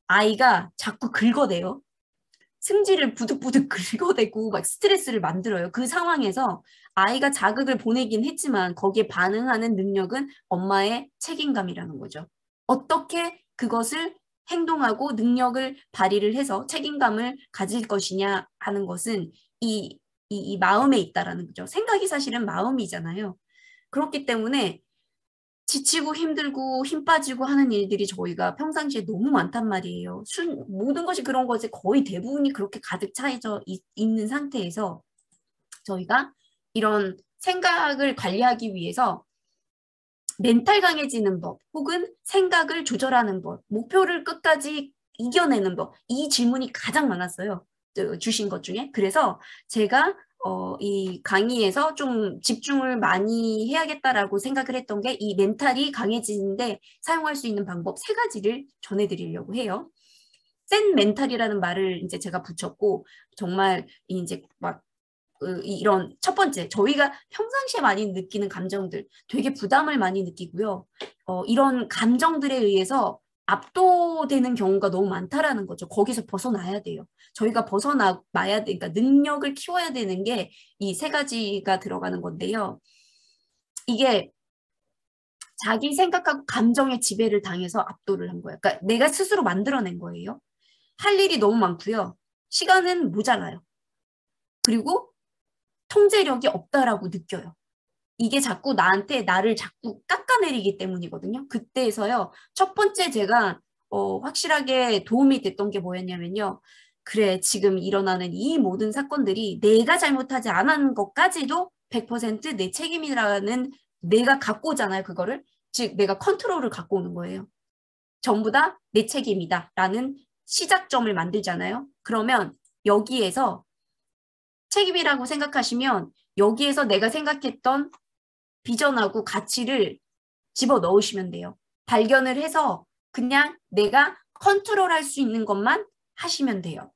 A: 아이가 자꾸 긁어대요. 승질을 부득부득 긁어대고 막 스트레스를 만들어요. 그 상황에서 아이가 자극을 보내긴 했지만 거기에 반응하는 능력은 엄마의 책임감이라는 거죠. 어떻게 그것을 행동하고 능력을 발휘를 해서 책임감을 가질 것이냐 하는 것은 이 마음에 있다라는 거죠. 생각이 사실은 마음이잖아요. 그렇기 때문에 지치고 힘들고 힘 빠지고 하는 일들이 저희가 평상시에 너무 많단 말이에요. 모든 것이 그런 것에 거의 대부분이 그렇게 가득 차져 있는 상태에서 저희가 이런 생각을 관리하기 위해서 멘탈 강해지는 법 혹은 생각을 조절하는 법, 목표를 끝까지 이겨내는 법, 이 질문이 가장 많았어요. 주신 것 중에. 그래서 제가 이 강의에서 좀 집중을 많이 해야겠다라고 생각을 했던 게 이 멘탈이 강해지는데 사용할 수 있는 방법 3가지를 전해드리려고 해요. 센 멘탈이라는 말을 이제 제가 붙였고 정말 이제 막 이런 첫 번째 저희가 평상시에 많이 느끼는 감정들 되게 부담을 많이 느끼고요. 이런 감정들에 의해서 압도되는 경우가 너무 많다라는 거죠. 거기서 벗어나야 돼요. 저희가 벗어나야 돼. 그러니까 능력을 키워야 되는 게 이 3가지가 들어가는 건데요. 이게 자기 생각하고 감정의 지배를 당해서 압도를 한 거예요. 그러니까 내가 스스로 만들어낸 거예요. 할 일이 너무 많고요. 시간은 모자라요. 그리고 통제력이 없다라고 느껴요. 이게 자꾸 나를 자꾸 깎아내리기 때문이거든요. 그때에서요. 첫 번째 제가 확실하게 도움이 됐던 게 뭐였냐면요. 그래, 지금 일어나는 이 모든 사건들이 내가 잘못하지 않은 것까지도 100% 내 책임이라는 내가 갖고 오잖아요. 그거를. 즉 내가 컨트롤을 갖고 오는 거예요. 전부 다 내 책임이다 라는 시작점을 만들잖아요. 그러면 여기에서 책임이라고 생각하시면 여기에서 내가 생각했던 비전하고 가치를 집어넣으시면 돼요. 발견을 해서 그냥 내가 컨트롤할 수 있는 것만 하시면 돼요.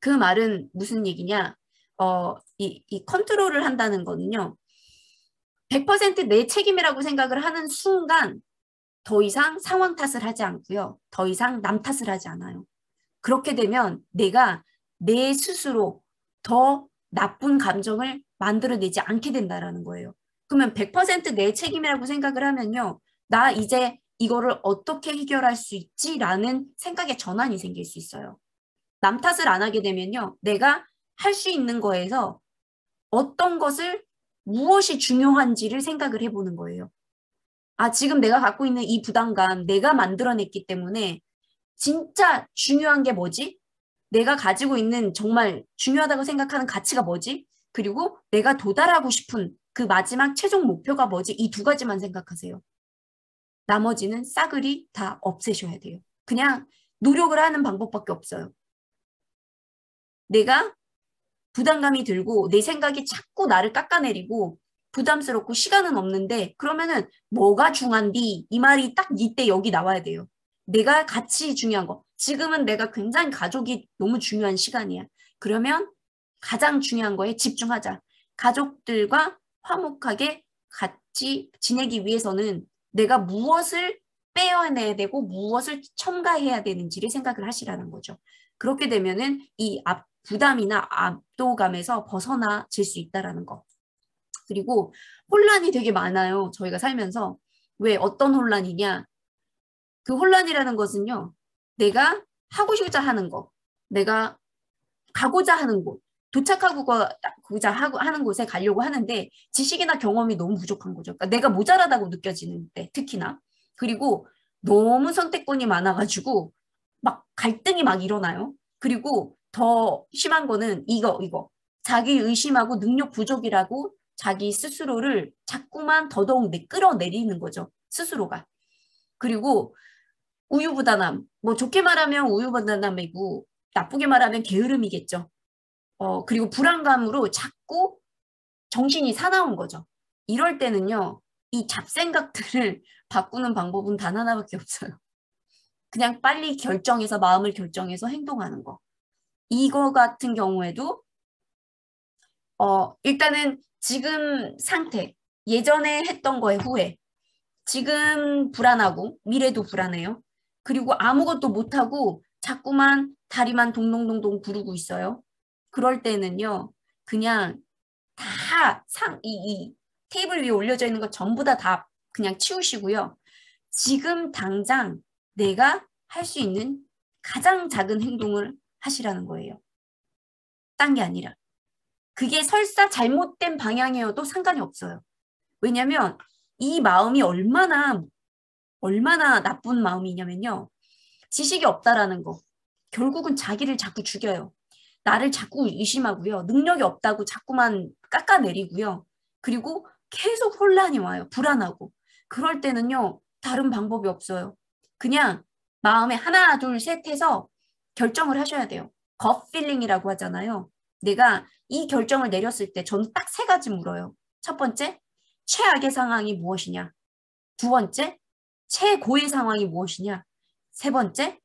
A: 그 말은 무슨 얘기냐? 이 컨트롤을 한다는 거는요. 100% 내 책임이라고 생각을 하는 순간 더 이상 상황 탓을 하지 않고요. 더 이상 남 탓을 하지 않아요. 그렇게 되면 내가 내 스스로 더 나쁜 감정을 만들어내지 않게 된다라는 거예요. 그러면 100% 내 책임이라고 생각을 하면요. 나 이제 이거를 어떻게 해결할 수 있지라는 생각의 전환이 생길 수 있어요. 남 탓을 안 하게 되면요. 내가 할 수 있는 거에서 어떤 것을 무엇이 중요한지를 생각을 해보는 거예요. 아, 지금 내가 갖고 있는 이 부담감 내가 만들어냈기 때문에 진짜 중요한 게 뭐지? 내가 가지고 있는 정말 중요하다고 생각하는 가치가 뭐지? 그리고 내가 도달하고 싶은 그 마지막 최종 목표가 뭐지? 이 2가지만 생각하세요. 나머지는 싸그리 다 없애셔야 돼요. 그냥 노력을 하는 방법밖에 없어요. 내가 부담감이 들고 내 생각이 자꾸 나를 깎아내리고 부담스럽고 시간은 없는데 그러면은 뭐가 중요한디? 이 말이 딱 이때 여기 나와야 돼요. 내가 같이 중요한 거. 지금은 내가 굉장히 가족이 너무 중요한 시간이야. 그러면 가장 중요한 거에 집중하자. 가족들과 화목하게 같이 지내기 위해서는 내가 무엇을 빼어내야 되고 무엇을 첨가해야 되는지를 생각을 하시라는 거죠. 그렇게 되면은 이 부담이나 압도감에서 벗어나질 수 있다는 거. 그리고 혼란이 되게 많아요. 저희가 살면서. 왜 어떤 혼란이냐? 그 혼란이라는 것은요. 내가 하고자 하는 거, 내가 가고자 하는 곳, 도착하고자 하는 곳에 가려고 하는데 지식이나 경험이 너무 부족한 거죠. 그러니까 내가 모자라다고 느껴지는데 특히나. 그리고 너무 선택권이 많아가지고 막 갈등이 막 일어나요. 그리고 더 심한 거는 이거. 자기 의심하고 능력 부족이라고 자기 스스로를 자꾸만 더더욱 끌어내리는 거죠. 스스로가. 그리고 우유부단함. 뭐 좋게 말하면 우유부단함이고 나쁘게 말하면 게으름이겠죠. 그리고 불안감으로 자꾸 정신이 사나운 거죠. 이럴 때는요. 이 잡생각들을 바꾸는 방법은 단 하나밖에 없어요. 그냥 빨리 마음을 결정해서 행동하는 거. 이거 같은 경우에도 일단은 지금 상태, 예전에 했던 거에 후회, 지금 불안하고 미래도 불안해요. 그리고 아무것도 못하고 자꾸만 다리만 동동동동 구르고 있어요. 그럴 때는요. 그냥 다 이 테이블 위에 올려져 있는 거 전부 다 그냥 치우시고요. 지금 당장 내가 할 수 있는 가장 작은 행동을 하시라는 거예요. 딴 게 아니라. 그게 설사 잘못된 방향이어도 상관이 없어요. 왜냐면 이 마음이 얼마나 나쁜 마음이냐면요. 지식이 없다라는 거. 결국은 자기를 자꾸 죽여요. 나를 자꾸 의심하고요. 능력이 없다고 자꾸만 깎아내리고요. 그리고 계속 혼란이 와요. 불안하고. 그럴 때는요. 다른 방법이 없어요. 그냥 마음에 하나, 둘, 셋 해서 결정을 하셔야 돼요. gut feeling이라고 하잖아요. 내가 이 결정을 내렸을 때 저는 딱 3가지 물어요. 첫 번째, 최악의 상황이 무엇이냐? 두 번째, 최고의 상황이 무엇이냐? 세 번째,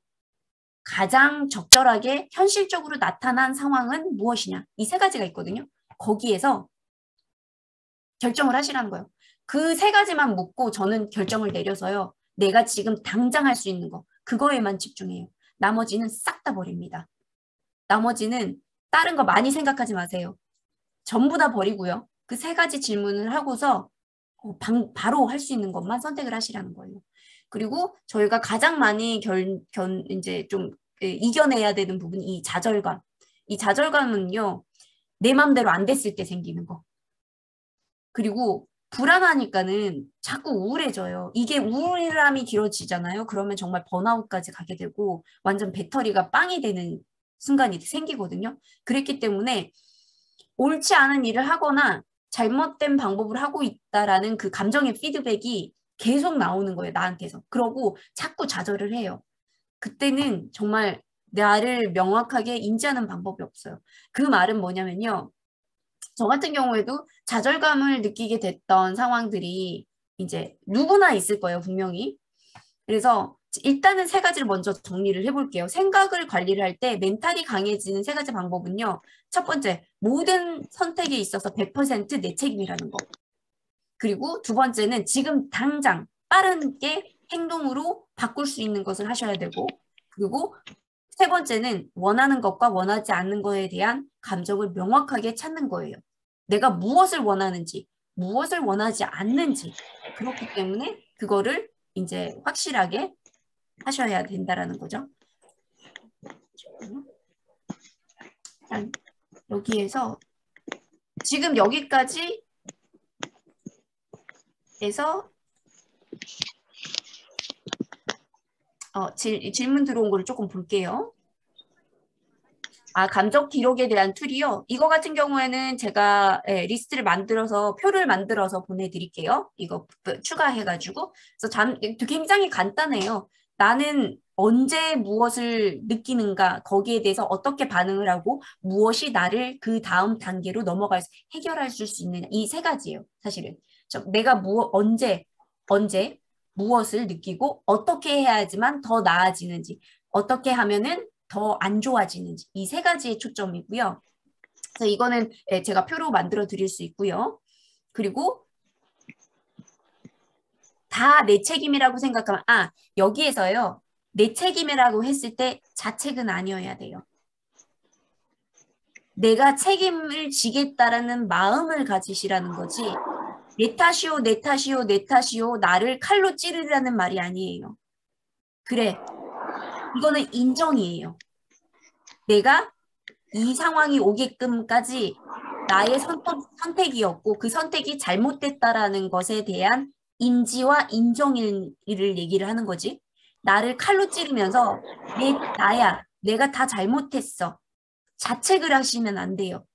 A: 가장 적절하게 현실적으로 나타난 상황은 무엇이냐? 이 3가지가 있거든요. 거기에서 결정을 하시라는 거예요. 그 3가지만 묻고 저는 결정을 내려서요. 내가 지금 당장 할 수 있는 거, 그거에만 집중해요. 나머지는 싹 다 버립니다. 나머지는 다른 거 많이 생각하지 마세요. 전부 다 버리고요. 그 3가지 질문을 하고서 바로 할 수 있는 것만 선택을 하시라는 거예요. 그리고 저희가 가장 많이 이제 좀 이겨내야 되는 부분이 이 좌절감. 이 좌절감은요, 내 맘대로 안 됐을 때 생기는 거. 그리고 불안하니까는 자꾸 우울해져요. 이게 우울함이 길어지잖아요. 그러면 정말 번아웃까지 가게 되고 완전 배터리가 빵이 되는 순간이 생기거든요. 그랬기 때문에 옳지 않은 일을 하거나 잘못된 방법을 하고 있다라는 그 감정의 피드백이 계속 나오는 거예요. 나한테서. 그러고 자꾸 좌절을 해요. 그때는 정말 나를 명확하게 인지하는 방법이 없어요. 그 말은 뭐냐면요. 저 같은 경우에도 좌절감을 느끼게 됐던 상황들이 이제 누구나 있을 거예요. 분명히. 그래서 일단은 3가지를 먼저 정리를 해볼게요. 생각을 관리를 할 때 멘탈이 강해지는 3가지 방법은요. 첫 번째, 모든 선택에 있어서 100% 내 책임이라는 거. 그리고 두 번째는 지금 당장 빠르게 행동으로 바꿀 수 있는 것을 하셔야 되고, 그리고 3번째는 원하는 것과 원하지 않는 것에 대한 감정을 명확하게 찾는 거예요. 내가 무엇을 원하는지, 무엇을 원하지 않는지. 그렇기 때문에 그거를 이제 확실하게 하셔야 된다라는 거죠. 일단 여기에서 지금 여기까지 해서 질문 들어온 거를 조금 볼게요. 감정 기록에 대한 툴이요. 이거 같은 경우에는 제가 리스트를 만들어서 표를 만들어서 보내드릴게요. 이거 추가해가지고. 그래서 굉장히 간단해요. 나는 언제 무엇을 느끼는가, 거기에 대해서 어떻게 반응을 하고 무엇이 나를 그 다음 단계로 해결할 수 있느냐. 이 3가지예요. 사실은. 내가 언제 무엇을 느끼고 어떻게 해야지만 더 나아지는지, 어떻게 하면은 더 안 좋아지는지, 이 3가지의 초점이고요. 그래서 이거는 제가 표로 만들어 드릴 수 있고요. 그리고 다 내 책임이라고 생각하면 여기에서요. 내 책임이라고 했을 때 자책은 아니어야 돼요. 내가 책임을 지겠다라는 마음을 가지시라는 거지. 내 탓이요, 내 탓이요, 내 탓이요, 나를 칼로 찌르라는 말이 아니에요. 그래, 이거는 인정이에요. 내가 이 상황이 오게끔까지 나의 선택이었고 그 선택이 잘못됐다라는 것에 대한 인지와 인정을 얘기를 하는 거지. 나를 칼로 찌르면서 나야, 내가 다 잘못했어. 자책을 하시면 안 돼요.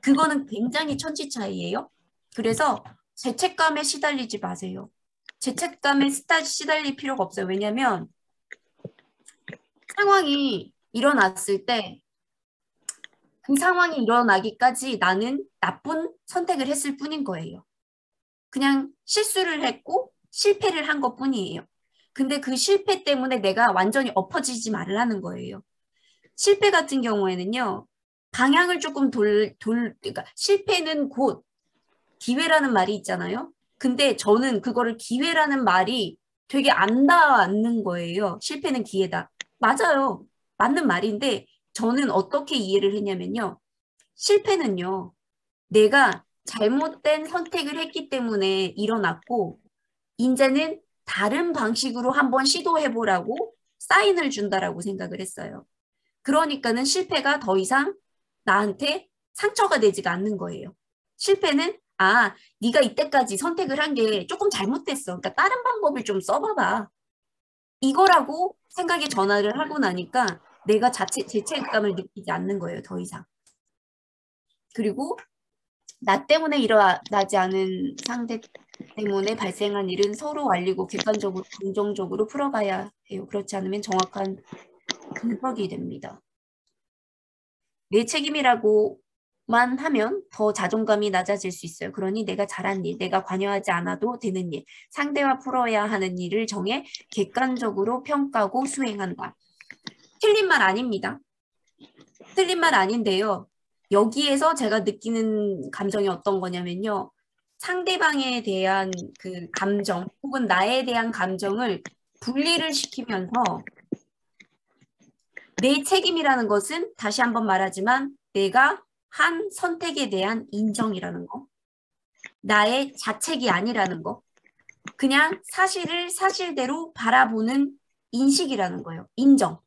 A: 그거는 굉장히 천지 차이예요. 그래서 죄책감에 시달리지 마세요. 죄책감에 시달릴 필요가 없어요. 왜냐면 상황이 일어났을 때 그 상황이 일어나기까지 나는 나쁜 선택을 했을 뿐인 거예요. 그냥 실수를 했고 실패를 한 것뿐이에요. 근데 그 실패 때문에 내가 완전히 엎어지지 말라는 거예요. 실패 같은 경우에는요. 방향을 조금 그러니까 실패는 곧 기회라는 말이 있잖아요. 근데 저는 그거를 기회라는 말이 되게 안 닿는 거예요. 실패는 기회다. 맞아요. 맞는 말인데 저는 어떻게 이해를 했냐면요. 실패는요. 내가 잘못된 선택을 했기 때문에 일어났고 이제는 다른 방식으로 한번 시도해보라고 사인을 준다라고 생각을 했어요. 그러니까는 실패가 더 이상 나한테 상처가 되지가 않는 거예요. 실패는 네가 이때까지 선택을 한 게 조금 잘못됐어. 그러니까 다른 방법을 좀 써봐봐. 이거라고 생각의 전환을 하고 나니까 내가 죄책감을 느끼지 않는 거예요. 더 이상. 그리고 나 때문에 일어나지 않은 상대 때문에 발생한 일은 서로 알리고 객관적으로 긍정적으로 풀어가야 해요. 그렇지 않으면 정확한 분석이 됩니다. 내 책임이라고만 하면 더 자존감이 낮아질 수 있어요. 그러니 내가 잘한 일, 내가 관여하지 않아도 되는 일, 상대와 풀어야 하는 일을 정해 객관적으로 평가하고 수행한다. 틀린 말 아닙니다. 틀린 말 아닌데요. 여기에서 제가 느끼는 감정이 어떤 거냐면요. 상대방에 대한 그 감정 혹은 나에 대한 감정을 분리를 시키면서 내 책임이라는 것은 다시 한번 말하지만 내가 한 선택에 대한 인정이라는 거. 나의 자책이 아니라는 거. 그냥 사실을 사실대로 바라보는 인식이라는 거예요. 인정.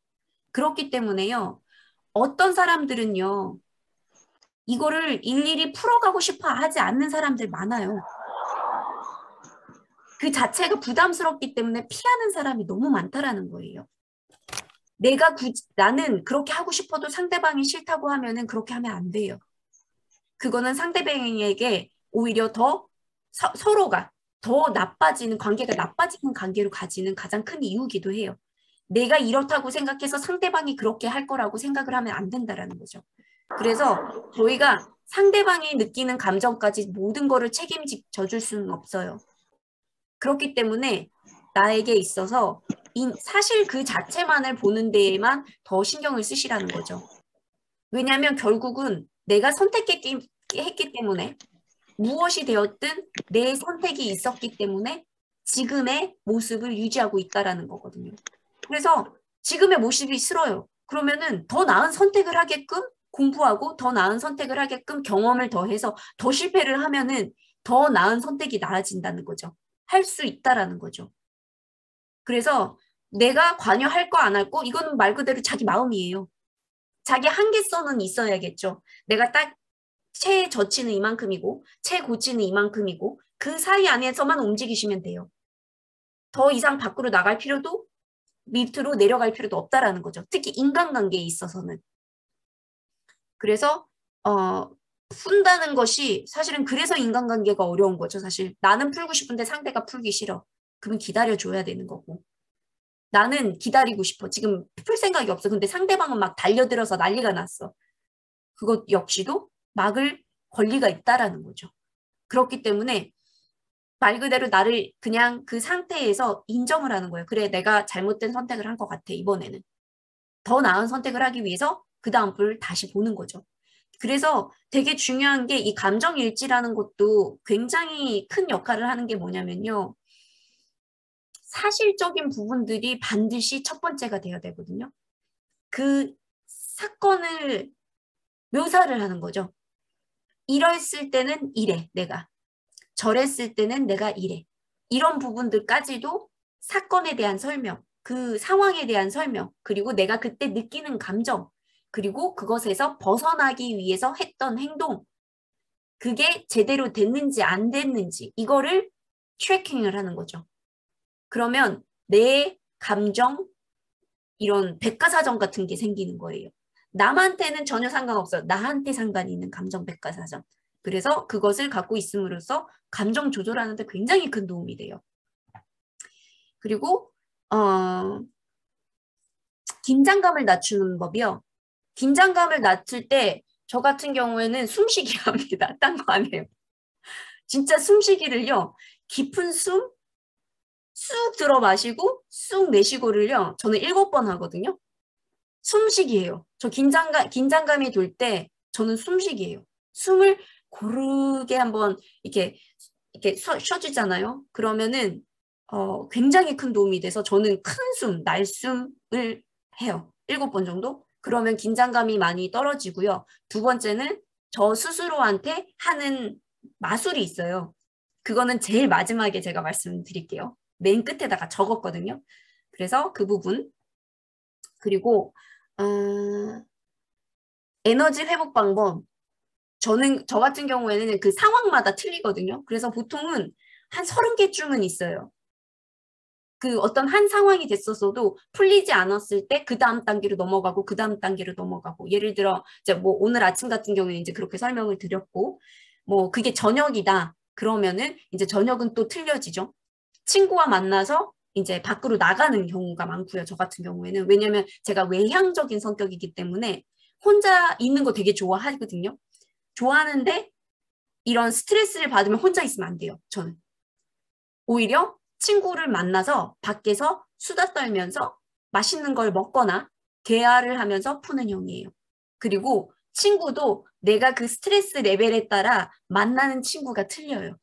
A: 그렇기 때문에요. 어떤 사람들은요. 이거를 일일이 풀어가고 싶어 하지 않는 사람들 많아요. 그 자체가 부담스럽기 때문에 피하는 사람이 너무 많다라는 거예요. 나는 그렇게 하고 싶어도 상대방이 싫다고 하면은 그렇게 하면 안 돼요. 그거는 상대방에게 오히려 더 서로가 더 나빠지는 관계가 나빠지는 관계로 가지는 가장 큰 이유기도 해요. 내가 이렇다고 생각해서 상대방이 그렇게 할 거라고 생각을 하면 안 된다라는 거죠. 그래서 저희가 상대방이 느끼는 감정까지 모든 거를 책임져 줄 수는 없어요. 그렇기 때문에 나에게 있어서 사실 그 자체만을 보는 데에만 더 신경을 쓰시라는 거죠. 왜냐하면 결국은 내가 선택했기 때문에 무엇이 되었든 내 선택이 있었기 때문에 지금의 모습을 유지하고 있다라는 거거든요. 그래서 지금의 모습이 싫어요. 그러면은 더 나은 선택을 하게끔 공부하고 더 나은 선택을 하게끔 경험을 더해서 더 실패를 하면은 더 나은 선택이 나아진다는 거죠. 할 수 있다라는 거죠. 그래서 내가 관여할 거 안 할 거 이거는 말 그대로 자기 마음이에요. 자기 한계선은 있어야겠죠. 내가 딱 최저치는 이만큼이고 최고치는 이만큼이고 그 사이 안에서만 움직이시면 돼요. 더 이상 밖으로 나갈 필요도 밑으로 내려갈 필요도 없다라는 거죠. 특히 인간관계에 있어서는. 그래서 푼다는 것이 사실은 그래서 인간관계가 어려운 거죠. 사실 나는 풀고 싶은데 상대가 풀기 싫어. 그러면 기다려줘야 되는 거고. 나는 기다리고 싶어. 지금 풀 생각이 없어. 근데 상대방은 막 달려들어서 난리가 났어. 그것 역시도 막을 권리가 있다라는 거죠. 그렇기 때문에 말 그대로 나를 그냥 그 상태에서 인정을 하는 거예요. 그래, 내가 잘못된 선택을 한 것 같아, 이번에는. 더 나은 선택을 하기 위해서 그 다음 걸 다시 보는 거죠. 그래서 되게 중요한 게 이 감정일지라는 것도 굉장히 큰 역할을 하는 게 뭐냐면요. 사실적인 부분들이 반드시 첫 번째가 돼야 되거든요. 그 사건을 묘사를 하는 거죠. 이랬을 때는 이래, 내가. 저랬을 때는 내가 이래. 이런 부분들까지도 사건에 대한 설명, 그 상황에 대한 설명, 그리고 내가 그때 느끼는 감정, 그리고 그것에서 벗어나기 위해서 했던 행동, 그게 제대로 됐는지 안 됐는지 이거를 트래킹을 하는 거죠. 그러면 내 감정, 이런 백과사전 같은 게 생기는 거예요. 남한테는 전혀 상관없어요. 나한테 상관이 있는 감정 백과사전. 그래서 그것을 갖고 있음으로써 감정 조절하는 데 굉장히 큰 도움이 돼요. 그리고 긴장감을 낮추는 법이요. 긴장감을 낮출 때 저 같은 경우에는 숨쉬기 합니다. 딴 거 안 해요. 진짜 숨쉬기를요. 깊은 숨 쑥 들어 마시고 쑥 내쉬고를요. 저는 7번 하거든요. 숨쉬기예요. 저 긴장감이 돌 때 저는 숨쉬기예요. 숨을 고르게 한번 이렇게 쉬어주잖아요. 그러면은 굉장히 큰 도움이 돼서 저는 큰 숨, 날숨을 해요. 7번 정도? 그러면 긴장감이 많이 떨어지고요. 두 번째는 저 스스로한테 하는 마술이 있어요. 그거는 제일 마지막에 제가 말씀드릴게요. 맨 끝에다가 적었거든요. 그래서 그 부분. 그리고 에너지 회복 방법. 저 같은 경우에는 그 상황마다 틀리거든요. 그래서 보통은 한 30개쯤은 있어요. 그 어떤 한 상황이 됐었어도 풀리지 않았을 때 그 다음 단계로 넘어가고 그 다음 단계로 넘어가고, 예를 들어 이제 뭐 오늘 아침 같은 경우에 이제 그렇게 설명을 드렸고, 뭐 그게 저녁이다 그러면은 이제 저녁은 또 틀려지죠. 친구와 만나서 이제 밖으로 나가는 경우가 많고요. 저 같은 경우에는. 왜냐면 제가 외향적인 성격이기 때문에 혼자 있는 거 되게 좋아하거든요. 좋아하는데 이런 스트레스를 받으면 혼자 있으면 안 돼요. 저는. 오히려 친구를 만나서 밖에서 수다 떨면서 맛있는 걸 먹거나 대화를 하면서 푸는 형이에요. 그리고 친구도 내가 그 스트레스 레벨에 따라 만나는 친구가 틀려요.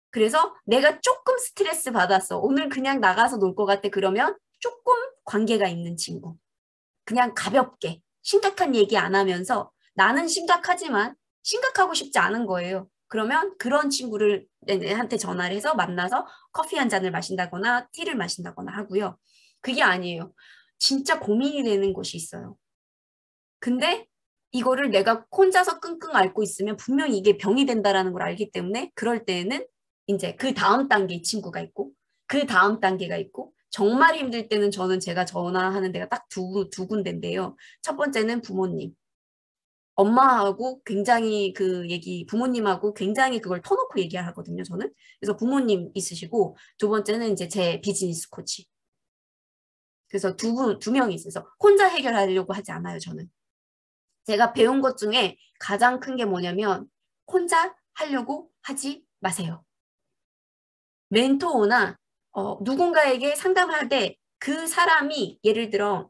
A: 그래서 내가 조금 스트레스 받았어. 오늘 그냥 나가서 놀 것 같아. 그러면 조금 관계가 있는 친구. 그냥 가볍게 심각한 얘기 안 하면서 나는 심각하지만 심각하고 싶지 않은 거예요. 그러면 그런 친구를 한테 전화를 해서 만나서 커피 한 잔을 마신다거나 티를 마신다거나 하고요. 그게 아니에요. 진짜 고민이 되는 것이 있어요. 근데 이거를 내가 혼자서 끙끙 앓고 있으면 분명히 이게 병이 된다라는 걸 알기 때문에 그럴 때에는 이제 그 다음 단계의 친구가 있고 그 다음 단계가 있고, 정말 힘들 때는 저는 제가 전화하는 데가 딱 두 군데인데요. 첫 번째는 부모님. 엄마하고 굉장히 부모님하고 굉장히 그걸 터놓고 얘기하거든요, 저는. 그래서 부모님 있으시고, 두 번째는 이제 제 비즈니스 코치. 그래서 두 명이 있어서 혼자 해결하려고 하지 않아요, 저는. 제가 배운 것 중에 가장 큰 게 뭐냐면, 혼자 하려고 하지 마세요. 멘토나 누군가에게 상담할 때 그 사람이 예를 들어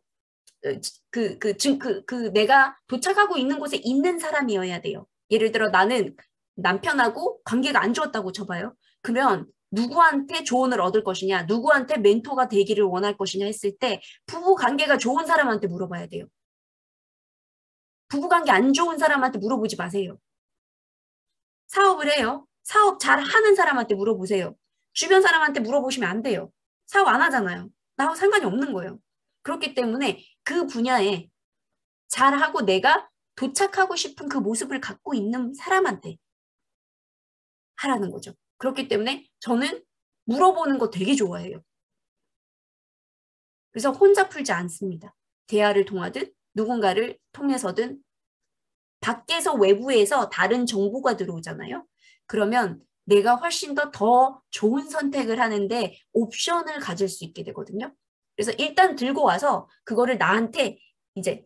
A: 내가 도착하고 있는 곳에 있는 사람이어야 돼요. 예를 들어 나는 남편하고 관계가 안 좋았다고 쳐봐요. 그러면 누구한테 조언을 얻을 것이냐, 누구한테 멘토가 되기를 원할 것이냐 했을 때 부부 관계가 좋은 사람한테 물어봐야 돼요. 부부 관계 안 좋은 사람한테 물어보지 마세요. 사업을 해요. 사업 잘 하는 사람한테 물어보세요. 주변 사람한테 물어보시면 안 돼요. 사업 안 하잖아요. 나하고 상관이 없는 거예요. 그렇기 때문에 그 분야에 잘하고 내가 도착하고 싶은 그 모습을 갖고 있는 사람한테 하라는 거죠. 그렇기 때문에 저는 물어보는 거 되게 좋아해요. 그래서 혼자 풀지 않습니다. 대화를 통하든 누군가를 통해서든. 밖에서 외부에서 다른 정보가 들어오잖아요. 그러면 내가 훨씬 더 좋은 선택을 하는데 옵션을 가질 수 있게 되거든요. 그래서 일단 들고 와서 그거를 나한테 이제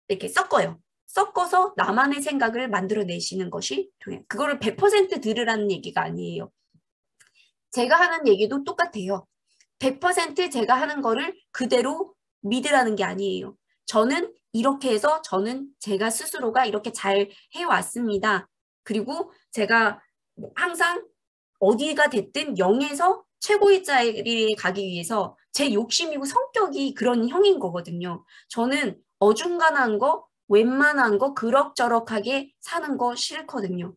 A: 이렇게 섞어요. 섞어서 나만의 생각을 만들어내시는 것이 중요해요. 그거를 100% 들으라는 얘기가 아니에요. 제가 하는 얘기도 똑같아요. 100% 제가 하는 거를 그대로 믿으라는 게 아니에요. 저는 이렇게 해서 저는 제가 스스로가 이렇게 잘 해왔습니다. 그리고 제가 항상 어디가 됐든 0에서 최고의 자리에 가기 위해서 제 욕심이고 성격이 그런 형인 거거든요. 저는 어중간한 거, 웬만한 거 그럭저럭하게 사는 거 싫거든요.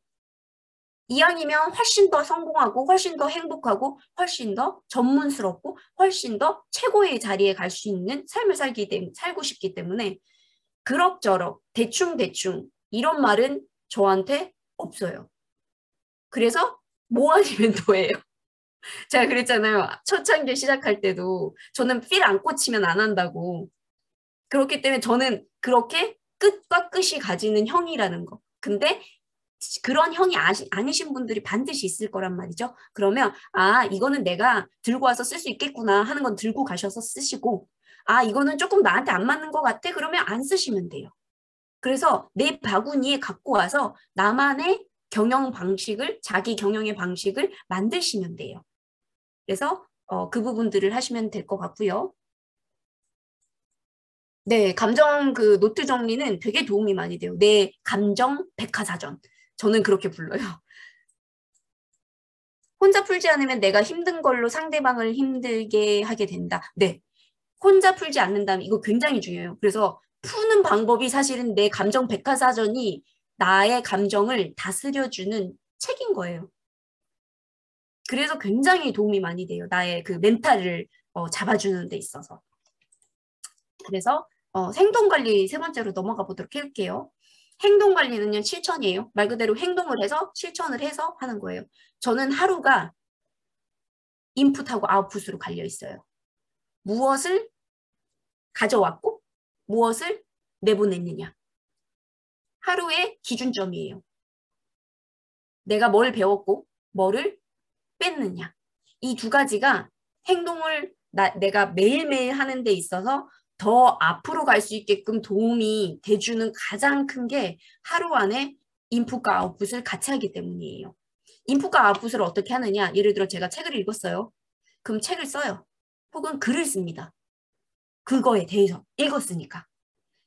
A: 이왕이면 훨씬 더 성공하고 훨씬 더 행복하고 훨씬 더 전문스럽고 훨씬 더 최고의 자리에 갈 수 있는 삶을 살고 싶기 때문에 그럭저럭 대충대충 이런 말은 저한테 없어요. 그래서 뭐 아니면 도예요. 제가 그랬잖아요. 초창기 시작할 때도 저는 필 안 꽂히면 안 한다고. 그렇기 때문에 저는 그렇게 끝과 끝이 가지는 형이라는 거. 근데 그런 형이 아니신 분들이 반드시 있을 거란 말이죠. 그러면 이거는 내가 들고 와서 쓸 수 있겠구나 하는 건 들고 가셔서 쓰시고 이거는 조금 나한테 안 맞는 것 같아 그러면 안 쓰시면 돼요. 그래서 내 바구니에 갖고 와서 나만의 경영 방식을 자기 경영의 방식을 만드시면 돼요. 그래서 그 부분들을 하시면 될 것 같고요. 네, 감정 그 노트 정리는 되게 도움이 많이 돼요. 내 감정 백화사전. 저는 그렇게 불러요. 혼자 풀지 않으면 내가 힘든 걸로 상대방을 힘들게 하게 된다. 네, 혼자 풀지 않는다면 이거 굉장히 중요해요. 그래서 푸는 방법이 사실은 내 감정 백화사전이 나의 감정을 다스려주는 책인 거예요. 그래서 굉장히 도움이 많이 돼요. 나의 그 멘탈을 잡아주는 데 있어서. 그래서 행동관리 세 번째로 넘어가 보도록 할게요. 행동관리는요, 실천이에요. 말 그대로 행동을 해서 실천을 해서 하는 거예요. 저는 하루가 인풋하고 아웃풋으로 갈려 있어요. 무엇을 가져왔고 무엇을 내보냈느냐. 하루의 기준점이에요. 내가 뭘 배웠고 뭐를 뺐느냐. 이 두 가지가 행동을 내가 매일매일 하는 데 있어서 더 앞으로 갈 수 있게끔 도움이 돼주는 가장 큰 게 하루 안에 인풋과 아웃풋을 같이 하기 때문이에요. 인풋과 아웃풋을 어떻게 하느냐. 예를 들어 제가 책을 읽었어요. 그럼 책을 써요. 혹은 글을 씁니다. 그거에 대해서 읽었으니까.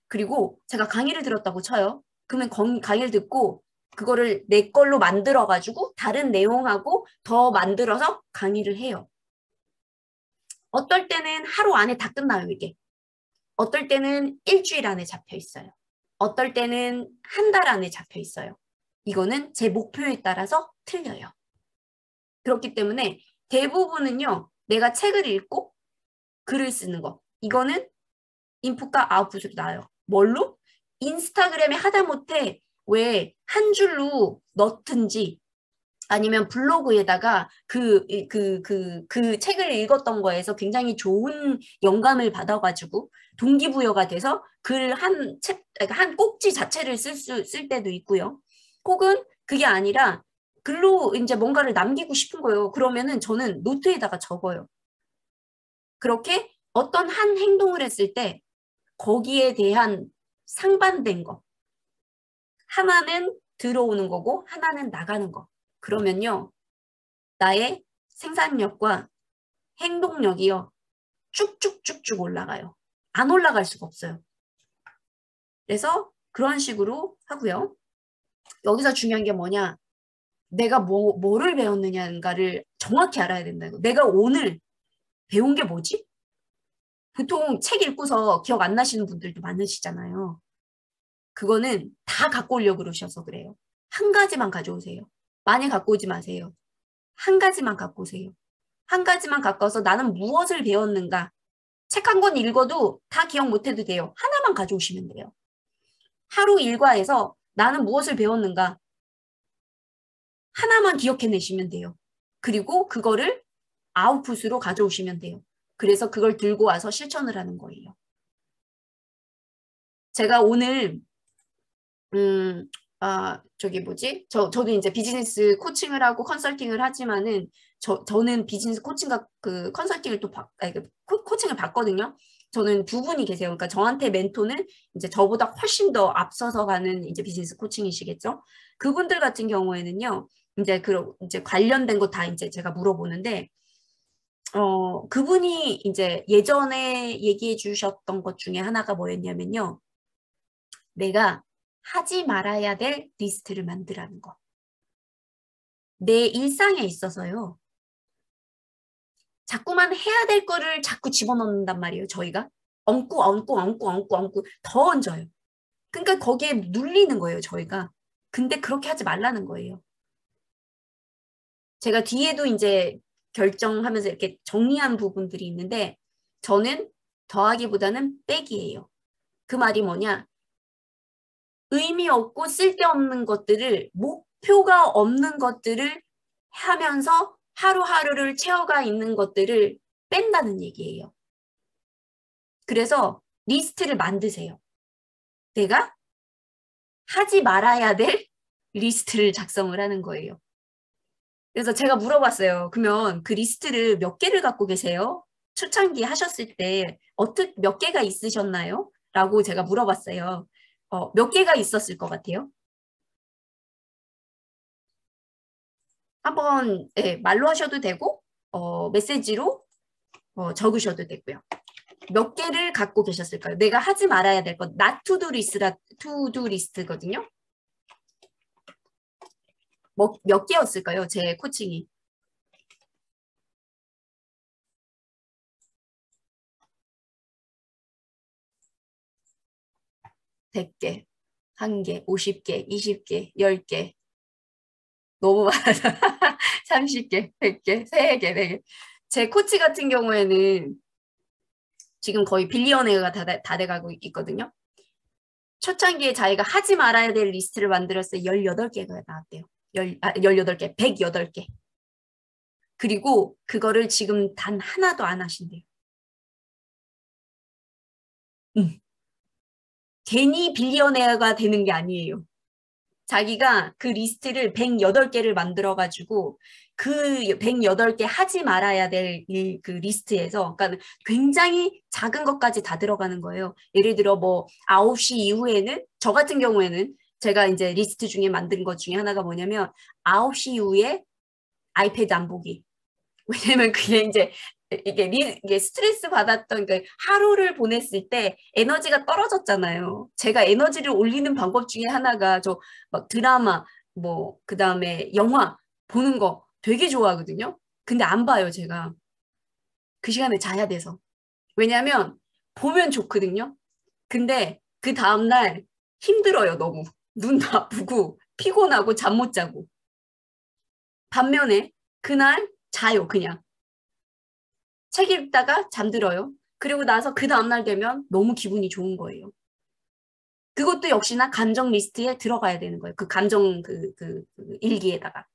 A: 그리고 제가 강의를 들었다고 쳐요. 그러면 강의를 듣고 그거를 내 걸로 만들어가지고 다른 내용하고 더 만들어서 강의를 해요. 어떨 때는 하루 안에 다 끝나요, 이게. 어떨 때는 일주일 안에 잡혀 있어요. 어떨 때는 한 달 안에 잡혀 있어요. 이거는 제 목표에 따라서 틀려요. 그렇기 때문에 대부분은요, 내가 책을 읽고 글을 쓰는 거. 이거는 인풋과 아웃풋으로 나와요. 뭘로? 인스타그램에 하다못해 왜 한 줄로 넣든지 아니면 블로그에다가 그 책을 읽었던 거에서 굉장히 좋은 영감을 받아가지고 동기부여가 돼서 글 한 꼭지 자체를 쓸 때도 있고요. 혹은 그게 아니라 글로 이제 뭔가를 남기고 싶은 거예요. 그러면은 저는 노트에다가 적어요. 그렇게 어떤 한 행동을 했을 때 거기에 대한 상반된 거. 하나는 들어오는 거고 하나는 나가는 거. 그러면요. 나의 생산력과 행동력이요. 쭉쭉쭉쭉 올라가요. 안 올라갈 수가 없어요. 그래서 그런 식으로 하고요. 여기서 중요한 게 뭐냐. 내가 뭐를 배웠느냐를 정확히 알아야 된다고. 내가 오늘 배운 게 뭐지? 보통 책 읽고서 기억 안 나시는 분들도 많으시잖아요. 그거는 다 갖고 오려고 그러셔서 그래요. 한 가지만 가져오세요. 많이 갖고 오지 마세요. 한 가지만 갖고 오세요. 한 가지만 갖고 와서 나는 무엇을 배웠는가. 책 한 권 읽어도 다 기억 못해도 돼요. 하나만 가져오시면 돼요. 하루 일과에서 나는 무엇을 배웠는가. 하나만 기억해내시면 돼요. 그리고 그거를 아웃풋으로 가져오시면 돼요. 그래서 그걸 들고 와서 실천을 하는 거예요. 제가 오늘 저도 이제 비즈니스 코칭을 하고 컨설팅을 하지만은 저는 비즈니스 코칭과 그 컨설팅을 코칭을 받거든요. 저는 두 분이 계세요. 그러니까 저한테 멘토는 이제 저보다 훨씬 더 앞서서 가는 이제 비즈니스 코칭이시겠죠. 그분들 같은 경우에는요. 이제 관련된 거 다 이제 제가 물어보는데 그분이 이제 예전에 얘기해 주셨던 것 중에 하나가 뭐였냐면요. 내가 하지 말아야 될 리스트를 만들라는 거. 내 일상에 있어서요. 자꾸만 해야 될 거를 자꾸 집어넣는단 말이에요. 저희가. 얹고 더 얹어요. 그러니까 거기에 눌리는 거예요. 저희가. 근데 그렇게 하지 말라는 거예요. 제가 뒤에도 이제 결정하면서 이렇게 정리한 부분들이 있는데 저는 더하기보다는 빼기예요. 그 말이 뭐냐? 의미 없고 쓸데없는 것들을, 목표가 없는 것들을 하면서 하루하루를 채워가 있는 것들을 뺀다는 얘기예요. 그래서 리스트를 만드세요. 내가 하지 말아야 될 리스트를 작성을 하는 거예요. 그래서 제가 물어봤어요. 그러면 그 리스트를 몇 개를 갖고 계세요? 초창기 하셨을 때 몇 개가 있으셨나요? 라고 제가 물어봤어요. 몇 개가 있었을 것 같아요? 한번 말로 하셔도 되고 메시지로 적으셔도 되고요. 몇 개를 갖고 계셨을까요? 내가 하지 말아야 될 것, not to do list거든요. 몇 개였을까요? 제 코칭이. (100) 개, 1개, 50개, 20개, 10개. 너무 많아서 30개, 100개, 3개, 4개. 제 코치 같은 경우에는 지금 거의 빌리언웨어가 다 돼가고 있거든요. 초창기에 자기가 하지 말아야 될 리스트를 만들었어요. 18개가 나왔대요. 18개, 108개. 그리고 그거를 지금 단 하나도 안 하신대요. 괜히 빌리언웨어가 되는 게 아니에요. 자기가 그 리스트를 108개를 만들어가지고 그 108개 하지 말아야 될 그 리스트에서, 그러니까 굉장히 작은 것까지 다 들어가는 거예요. 예를 들어 뭐 9시 이후에는, 저 같은 경우에는 제가 이제 리스트 중에 만든 것 중에 하나가 뭐냐면 9시 이후에 아이패드 안 보기. 왜냐면 그게 이제 이게 스트레스 받았던 그 하루를 보냈을 때 에너지가 떨어졌잖아요. 제가 에너지를 올리는 방법 중에 하나가 저 막 드라마 뭐 그다음에 영화 보는 거 되게 좋아하거든요. 근데 안 봐요, 제가. 그 시간에 자야 돼서. 왜냐면 보면 좋거든요. 근데 그 다음날 힘들어요, 너무. 눈도 아프고 피곤하고 잠 못 자고. 반면에 그날 자요, 그냥. 책 읽다가 잠들어요. 그리고 나서 그 다음날 되면 너무 기분이 좋은 거예요. 그것도 역시나 감정 리스트에 들어가야 되는 거예요. 그 감정 그 일기에다가.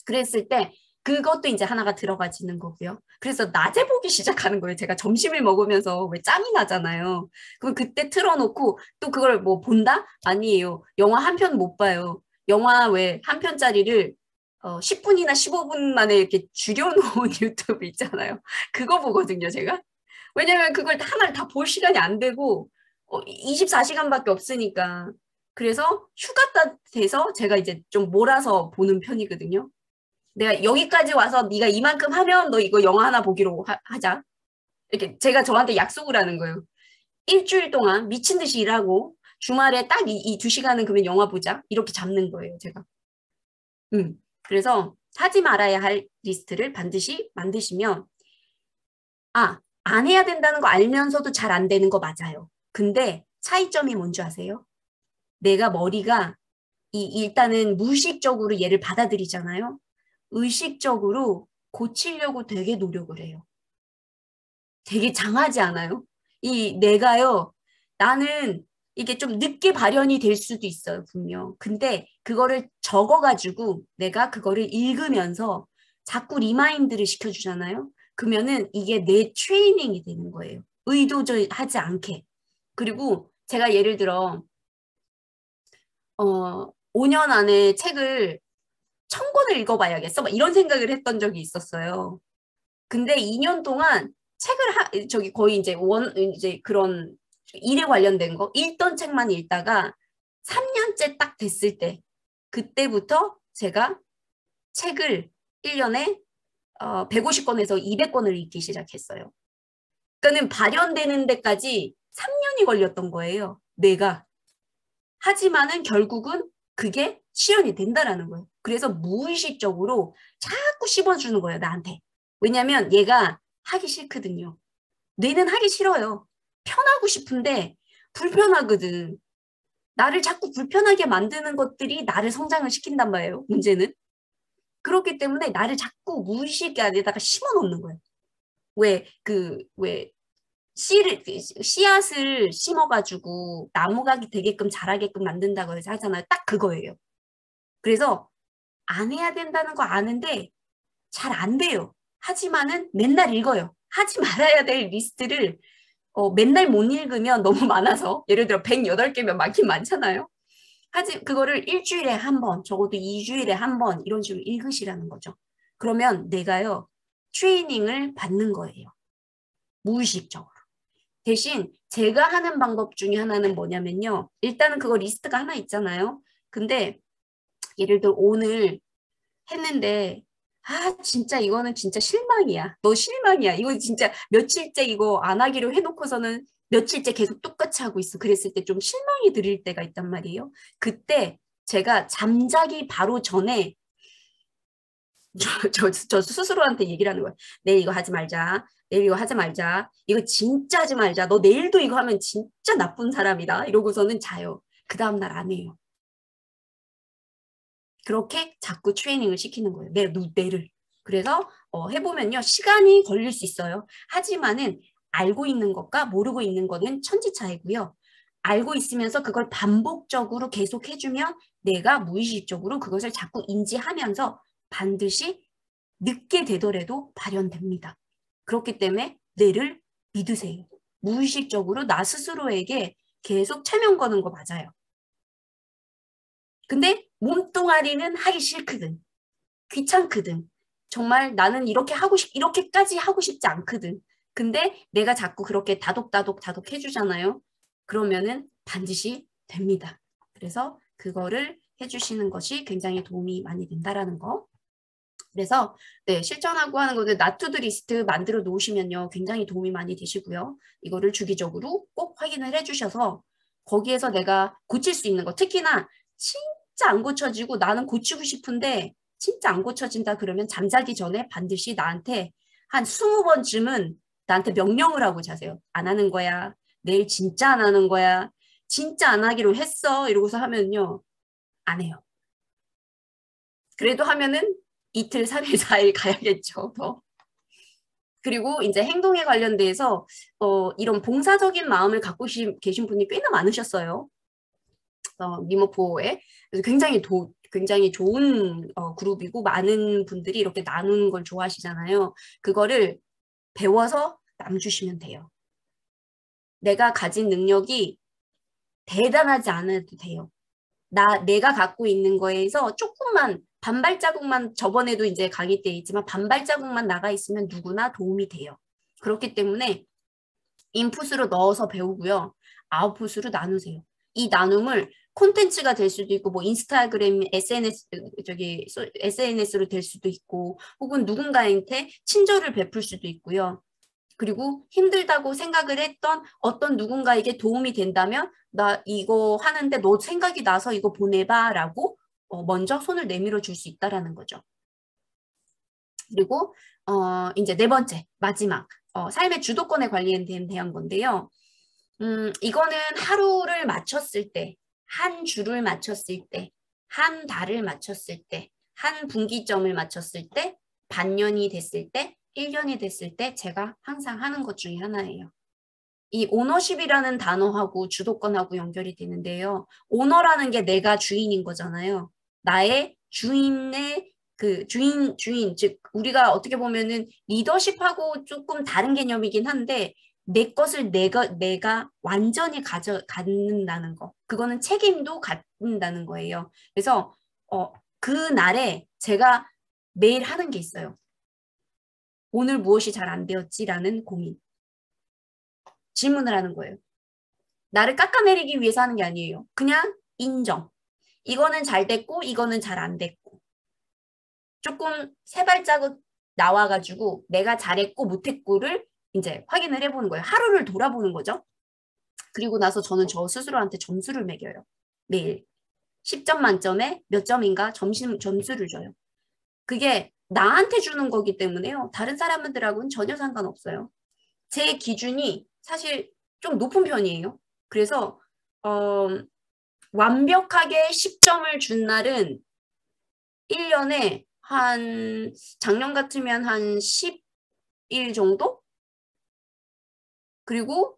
A: 그랬을 때 그것도 이제 하나가 들어가지는 거고요. 그래서 낮에 보기 시작하는 거예요. 제가 점심을 먹으면서 왜 짬이 나잖아요. 그럼 그때 틀어놓고 또 그걸 뭐 본다? 아니에요. 영화 한 편 못 봐요. 영화 왜 한 편짜리를 10분이나 15분 만에 이렇게 줄여놓은 유튜브 있잖아요. 그거 보거든요, 제가. 왜냐면 그걸 하나를 다 볼 시간이 안 되고 24시간밖에 없으니까. 그래서 휴가 돼서 제가 이제 좀 몰아서 보는 편이거든요. 내가 여기까지 와서 네가 이만큼 하면 너 이거 영화 하나 보기로 하자. 이렇게 제가 저한테 약속을 하는 거예요. 일주일 동안 미친 듯이 일하고 주말에 딱 이 2시간은 그러면 영화 보자. 이렇게 잡는 거예요, 제가. 그래서 하지 말아야 할 리스트를 반드시 만드시면, 안 해야 된다는 거 알면서도 잘 안 되는 거 맞아요. 근데 차이점이 뭔지 아세요? 내가 머리가 일단은 무의식적으로 얘를 받아들이잖아요. 의식적으로 고치려고 되게 노력을 해요. 되게 장하지 않아요? 내가요, 나는 이게 좀 늦게 발현이 될 수도 있어요, 분명. 근데 그거를 적어가지고 내가 그거를 읽으면서 자꾸 리마인드를 시켜주잖아요. 그러면은 이게 내 트레이닝이 되는 거예요. 의도하지 않게. 그리고 제가 예를 들어 5년 안에 책을 1000권을 읽어봐야겠어. 막 이런 생각을 했던 적이 있었어요. 근데 2년 동안 책을 거의 이제 그런 일에 관련된 거 읽던 책만 읽다가 3년째 딱 됐을 때, 그때부터 제가 책을 1년에 150권에서 200권을 읽기 시작했어요. 그러니까는 발현되는 데까지 3년이 걸렸던 거예요, 내가. 하지만은 결국은 그게 실현이 된다라는 거예요. 그래서 무의식적으로 자꾸 씹어주는 거예요, 나한테. 왜냐면 얘가 하기 싫거든요. 뇌는 하기 싫어요. 편하고 싶은데 불편하거든. 나를 자꾸 불편하게 만드는 것들이 나를 성장을 시킨단 말이에요, 문제는. 그렇기 때문에 나를 자꾸 무의식 안에다가 심어 놓는 거예요. 왜 씨앗을 심어가지고 나무가 되게끔 자라게끔 만든다고 해서 하잖아요. 딱 그거예요. 그래서 안 해야 된다는 거 아는데 잘 안 돼요. 하지만은 맨날 읽어요. 하지 말아야 될 리스트를 맨날 못 읽으면 너무 많아서, 예를 들어 108개면 많긴 많잖아요. 그거를 일주일에 한 번, 적어도 2주일에 한 번 이런 식으로 읽으시라는 거죠. 그러면 내가요, 트레이닝을 받는 거예요. 무의식적으로. 대신 제가 하는 방법 중에 하나는 뭐냐면요. 일단은 그거 리스트가 하나 있잖아요. 근데 예를 들어 오늘 했는데 진짜 이거는 진짜 실망이야. 너 실망이야. 이거 진짜 며칠째 이거 안 하기로 해놓고서는 며칠째 계속 똑같이 하고 있어. 그랬을 때 좀 실망이 들릴 때가 있단 말이에요. 그때 제가 잠자기 바로 전에 저 스스로한테 얘기를 하는 거예요. 내일 이거 하지 말자. 내일 이거 하지 말자. 이거 진짜 하지 말자. 너 내일도 이거 하면 진짜 나쁜 사람이다. 이러고서는 자요. 그 다음날 안 해요. 그렇게 자꾸 트레이닝을 시키는 거예요. 뇌를. 그래서 해보면요. 시간이 걸릴 수 있어요. 하지만은 알고 있는 것과 모르고 있는 거는 천지차이고요. 알고 있으면서 그걸 반복적으로 계속 해주면 내가 무의식적으로 그것을 자꾸 인지하면서 반드시 늦게 되더라도 발현됩니다. 그렇기 때문에 뇌를 믿으세요. 무의식적으로 나 스스로에게 계속 체면 거는 거 맞아요. 근데 몸뚱아리는 하기 싫거든. 귀찮거든. 정말 나는 이렇게까지 하고 싶지 않거든. 근데 내가 자꾸 그렇게 다독다독 해주잖아요. 그러면은 반드시 됩니다. 그래서 그거를 해주시는 것이 굉장히 도움이 많이 된다라는 거. 그래서 네, 실천하고 하는 것들 나투두 리스트 만들어 놓으시면요. 굉장히 도움이 많이 되시고요. 이거를 주기적으로 꼭 확인을 해주셔서 거기에서 내가 고칠 수 있는 거, 특히나 진짜 안 고쳐지고 나는 고치고 싶은데 진짜 안 고쳐진다 그러면 잠자기 전에 반드시 나한테 한 20번쯤은 나한테 명령을 하고 자세요. 안 하는 거야. 내일 진짜 안 하는 거야. 진짜 안 하기로 했어. 이러고서 하면요. 안 해요. 그래도 하면은 이틀, 3일, 4일 가야겠죠. 더. 그리고 이제 행동에 관련돼서 이런 봉사적인 마음을 갖고 계신 분이 꽤나 많으셨어요. 미모포에. 그래서 굉장히 좋은 그룹이고 많은 분들이 이렇게 나누는 걸 좋아하시잖아요. 그거를 배워서 남주시면 돼요. 내가 가진 능력이 대단하지 않아도 돼요. 내가 갖고 있는 거에서 조금만 반발자국만, 저번에도 이제 강의 때 있지만 반발자국만 나가 있으면 누구나 도움이 돼요. 그렇기 때문에 인풋으로 넣어서 배우고요. 아웃풋으로 나누세요. 이 나눔을 콘텐츠가 될 수도 있고, 뭐 인스타그램, SNS로 될 수도 있고, 혹은 누군가한테 친절을 베풀 수도 있고요. 그리고 힘들다고 생각을 했던 어떤 누군가에게 도움이 된다면 나 이거 하는데 너 생각이 나서 이거 보내봐 라고 먼저 손을 내밀어 줄 수 있다라는 거죠. 그리고 이제 네 번째 마지막 삶의 주도권에 관련된 건데요. 이거는 하루를 마쳤을 때, 한 주를 마쳤을 때, 한 달을 마쳤을 때, 한 분기점을 마쳤을 때, 반년이 됐을 때, 1년이 됐을 때 제가 항상 하는 것 중에 하나예요. 이 오너십이라는 단어하고 주도권하고 연결이 되는데요. 오너라는 게 내가 주인인 거잖아요. 나의 주인의 주인, 즉 우리가 어떻게 보면은 리더십하고 조금 다른 개념이긴 한데 내 것을 내가 완전히 갖는다는 거. 그거는 책임도 갖는다는 거예요. 그래서 그 날에 제가 매일 하는 게 있어요. 오늘 무엇이 잘 안 되었지라는 고민. 질문을 하는 거예요. 나를 깎아내리기 위해서 하는 게 아니에요. 그냥 인정. 이거는 잘 됐고 이거는 잘 안 됐고. 조금 세 발자국 나와가지고 내가 잘했고 못했고를 이제 확인을 해보는 거예요. 하루를 돌아보는 거죠. 그리고 나서 저는 저 스스로한테 점수를 매겨요. 매일. 10점 만점에 몇 점인가 점수를 줘요. 그게 나한테 주는 거기 때문에요. 다른 사람들하고는 전혀 상관없어요. 제 기준이 사실 좀 높은 편이에요. 그래서 완벽하게 10점을 준 날은 1년에 작년 같으면 한 10일 정도? 그리고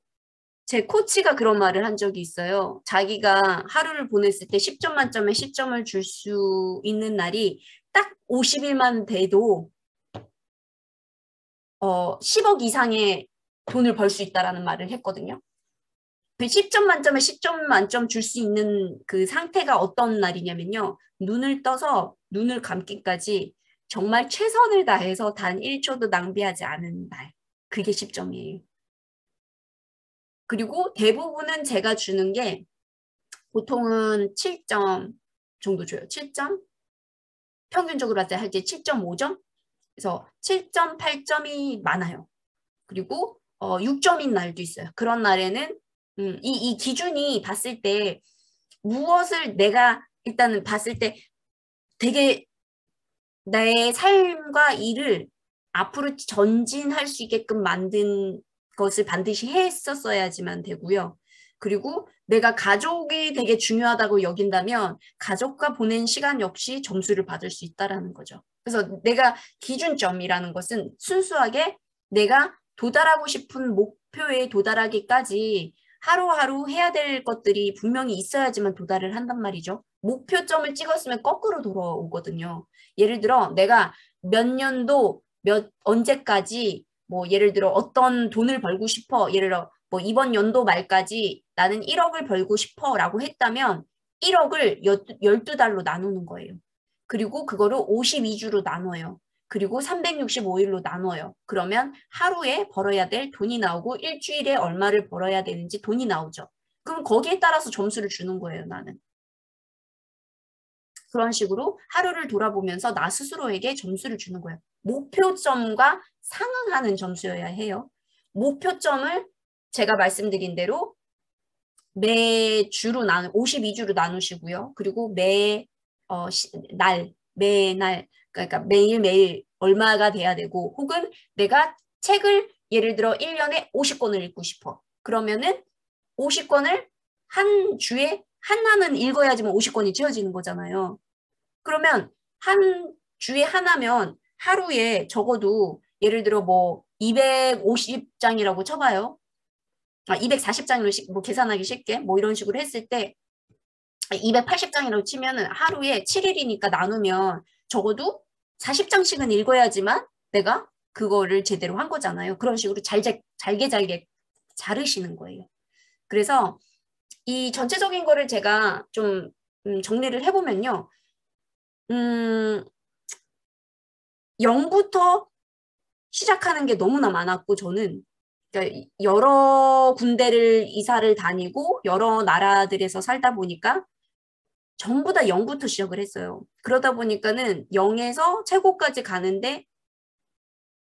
A: 제 코치가 그런 말을 한 적이 있어요. 자기가 하루를 보냈을 때 10점 만점에 10점을 줄 수 있는 날이 딱 50일만 돼도 10억 이상의 돈을 벌 수 있다라는 말을 했거든요. 그 10점 만점에 10점 만점 줄 수 있는 그 상태가 어떤 날이냐면요. 눈을 떠서 눈을 감기까지 정말 최선을 다해서 단 1초도 낭비하지 않은 날. 그게 10점이에요. 그리고 대부분은 제가 주는 게 보통은 7점 정도 줘요. 7점? 평균적으로 할 때 7.5점? 그래서 7점, 8점이 많아요. 그리고 6점인 날도 있어요. 그런 날에는 이 기준이 봤을 때 무엇을 내가 일단은 봤을 때 되게 내 삶과 일을 앞으로 전진할 수 있게끔 만든 것을 반드시 했었어야지만 되고요. 그리고 내가 가족이 되게 중요하다고 여긴다면 가족과 보낸 시간 역시 점수를 받을 수 있다라는 거죠. 그래서 내가 기준점이라는 것은 순수하게 내가 도달하고 싶은 목표에 도달하기까지 하루하루 해야 될 것들이 분명히 있어야지만 도달을 한단 말이죠. 목표점을 찍었으면 거꾸로 돌아오거든요. 예를 들어 내가 몇 년도 언제까지 뭐 예를 들어 어떤 돈을 벌고 싶어. 예를 들어 뭐 이번 연도 말까지 나는 1억을 벌고 싶어 라고 했다면 1억을 12달로 나누는 거예요. 그리고 그거를 52주로 나눠요. 그리고 365일로 나눠요. 그러면 하루에 벌어야 될 돈이 나오고 일주일에 얼마를 벌어야 되는지 돈이 나오죠. 그럼 거기에 따라서 점수를 주는 거예요, 나는. 그런 식으로 하루를 돌아보면서 나 스스로에게 점수를 주는 거예요. 목표점과 상응하는 점수여야 해요. 목표점을 제가 말씀드린 대로 매주로 52주로 나누시고요. 그리고 매날, 그러니까 매일매일 얼마가 돼야 되고, 혹은 내가 책을 예를 들어 1년에 50권을 읽고 싶어. 그러면은 50권을 한 주에 하나는 읽어야지만 50권이 채워지는 거잖아요. 그러면 한 주에 하나면 하루에 적어도 예를 들어 뭐 250장이라고 쳐봐요. 240장으로 뭐 계산하기 쉽게 뭐 이런 식으로 했을 때 280장이라고 치면은 하루에 7일이니까 나누면 적어도 40장씩은 읽어야지만 내가 그거를 제대로 한 거잖아요. 그런 식으로 잘게 자르시는 거예요. 그래서 이 전체적인 거를 제가 좀 정리를 해보면요. 0부터 시작하는 게 너무나 많았고 저는 그러니까 여러 군데를 이사를 다니고 여러 나라들에서 살다 보니까 전부 다 0부터 시작을 했어요. 그러다 보니까는 0에서 최고까지 가는데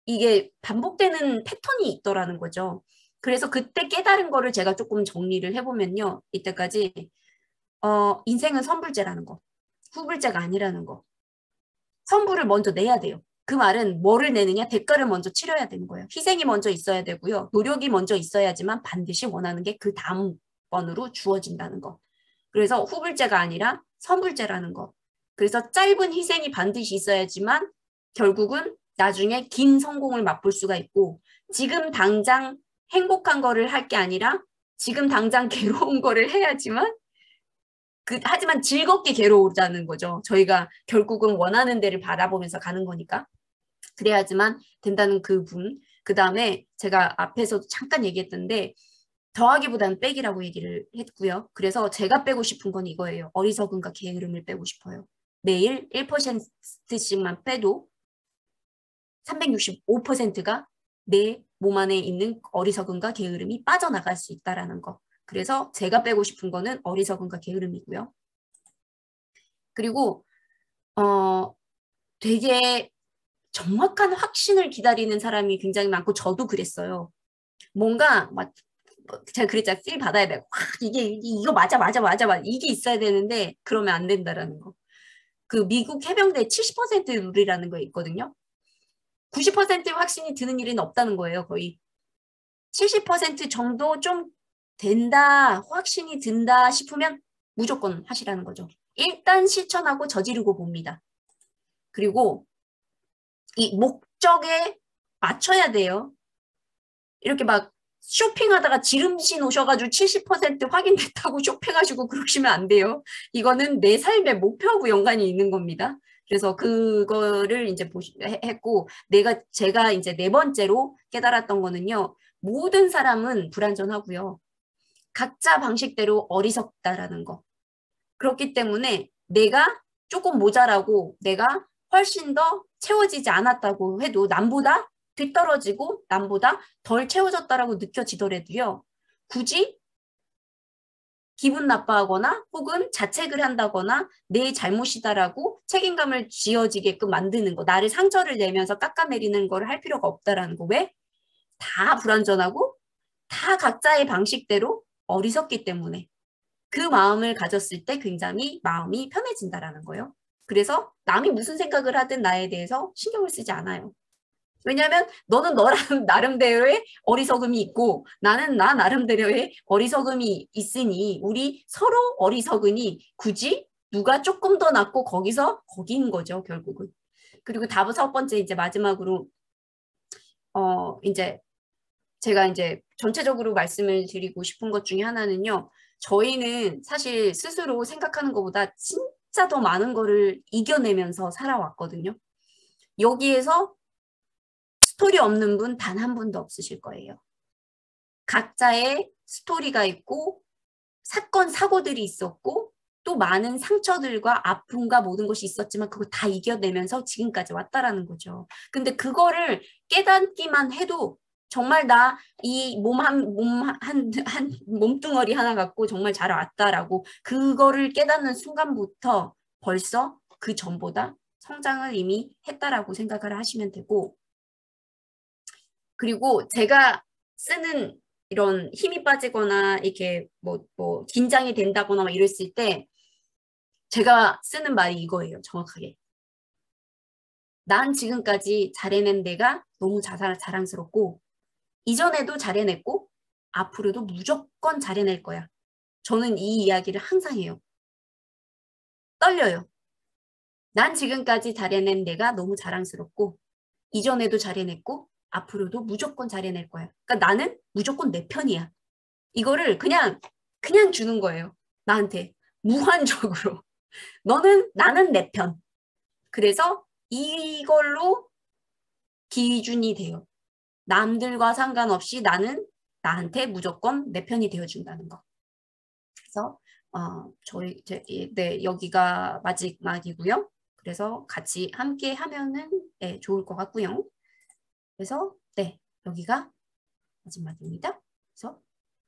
A: 이게 반복되는 패턴이 있더라는 거죠. 그래서 그때 깨달은 거를 제가 조금 정리를 해보면요. 이때까지 인생은 선불제라는 거. 후불제가 아니라는 거. 선불을 먼저 내야 돼요. 그 말은 뭐를 내느냐? 대가를 먼저 치러야 되는 거예요. 희생이 먼저 있어야 되고요. 노력이 먼저 있어야지만 반드시 원하는 게 그 다음 번으로 주어진다는 거. 그래서 후불제가 아니라 선불제라는 거. 그래서 짧은 희생이 반드시 있어야지만 결국은 나중에 긴 성공을 맛볼 수가 있고 지금 당장 행복한 거를 할 게 아니라 지금 당장 괴로운 거를 해야지만 하지만 즐겁게 괴로우자는 거죠. 저희가 결국은 원하는 데를 바라보면서 가는 거니까. 그래야지만 된다는 그 분. 그 다음에 제가 앞에서도 잠깐 얘기했던데 더하기보다는 빼기라고 얘기를 했고요. 그래서 제가 빼고 싶은 건 이거예요. 어리석음과 게으름을 빼고 싶어요. 매일 1%씩만 빼도 365%가 내 몸 안에 있는 어리석음과 게으름이 빠져나갈 수 있다는 거. 그래서 제가 빼고 싶은 거는 어리석음과 게으름이고요. 그리고 되게 정확한 확신을 기다리는 사람이 굉장히 많고 저도 그랬어요. 뭔가 막 제가 그랬잖아요. 필 받아야 돼. 이거 맞아 이게 있어야 되는데 그러면 안 된다라는 거. 그 미국 해병대 70% 룰이라는 거 있거든요. 90% 확신이 드는 일은 없다는 거예요. 거의 70% 정도 좀 된다, 확신이 든다 싶으면 무조건 하시라는 거죠. 일단 실천하고 저지르고 봅니다. 그리고 이 목적에 맞춰야 돼요. 이렇게 막 쇼핑하다가 지름신 오셔가지고 70% 확인됐다고 쇼핑하시고 그러시면 안 돼요. 이거는 내 삶의 목표하고 연관이 있는 겁니다. 그래서 그거를 이제 했고, 제가 이제 네 번째로 깨달았던 거는요. 모든 사람은 불완전하고요. 각자 방식대로 어리석다라는 거. 그렇기 때문에 내가 조금 모자라고 내가 훨씬 더 채워지지 않았다고 해도 남보다 뒤떨어지고 남보다 덜 채워졌다라고 느껴지더라도요. 굳이 기분 나빠하거나 혹은 자책을 한다거나 내 잘못이다라고 책임감을 지어지게끔 만드는 거. 나를 상처를 내면서 깎아내리는 걸 할 필요가 없다라는 거. 왜? 다 불완전하고 다 각자의 방식대로 어리석기 때문에. 그 마음을 가졌을 때 굉장히 마음이 편해진다라는 거예요. 그래서 남이 무슨 생각을 하든 나에 대해서 신경을 쓰지 않아요. 왜냐하면 너는 너랑 나름대로의 어리석음이 있고 나는 나 나름대로의 어리석음이 있으니 우리 서로 어리석으니 굳이 누가 조금 더 낫고 거기서 거기인 거죠, 결국은. 그리고 다섯 번째 이제 마지막으로 이제 제가 이제 전체적으로 말씀을 드리고 싶은 것 중에 하나는요. 저희는 사실 스스로 생각하는 것보다 진짜 더 많은 거를 이겨내면서 살아왔거든요. 여기에서 스토리 없는 분 단 한 분도 없으실 거예요. 각자의 스토리가 있고 사건, 사고들이 있었고 또 많은 상처들과 아픔과 모든 것이 있었지만 그거 다 이겨내면서 지금까지 왔다라는 거죠. 근데 그거를 깨닫기만 해도 정말 나 이 몸뚱어리 하나 갖고 정말 잘 왔다라고 그거를 깨닫는 순간부터 벌써 그 전보다 성장을 이미 했다라고 생각을 하시면 되고 그리고 제가 쓰는 이런 힘이 빠지거나 이렇게 뭐 긴장이 된다거나 막 이랬을 때 제가 쓰는 말이 이거예요. 정확하게. 난 지금까지 잘해낸 내가 너무 자랑스럽고 이전에도 잘해냈고 앞으로도 무조건 잘해낼 거야. 저는 이 이야기를 항상 해요. 떨려요. 난 지금까지 잘해낸 내가 너무 자랑스럽고 이전에도 잘해냈고 앞으로도 무조건 잘해낼 거야. 그러니까 나는 무조건 내 편이야. 이거를 그냥 주는 거예요. 나한테. 무한적으로. 나는 내 편. 그래서 이걸로 기준이 돼요. 남들과 상관없이 나는 나한테 무조건 내 편이 되어준다는 거. 그래서 네, 여기가 마지막이고요. 그래서 같이 함께 하면은 네, 좋을 것 같고요. 그래서 네, 여기가 마지막입니다. 그래서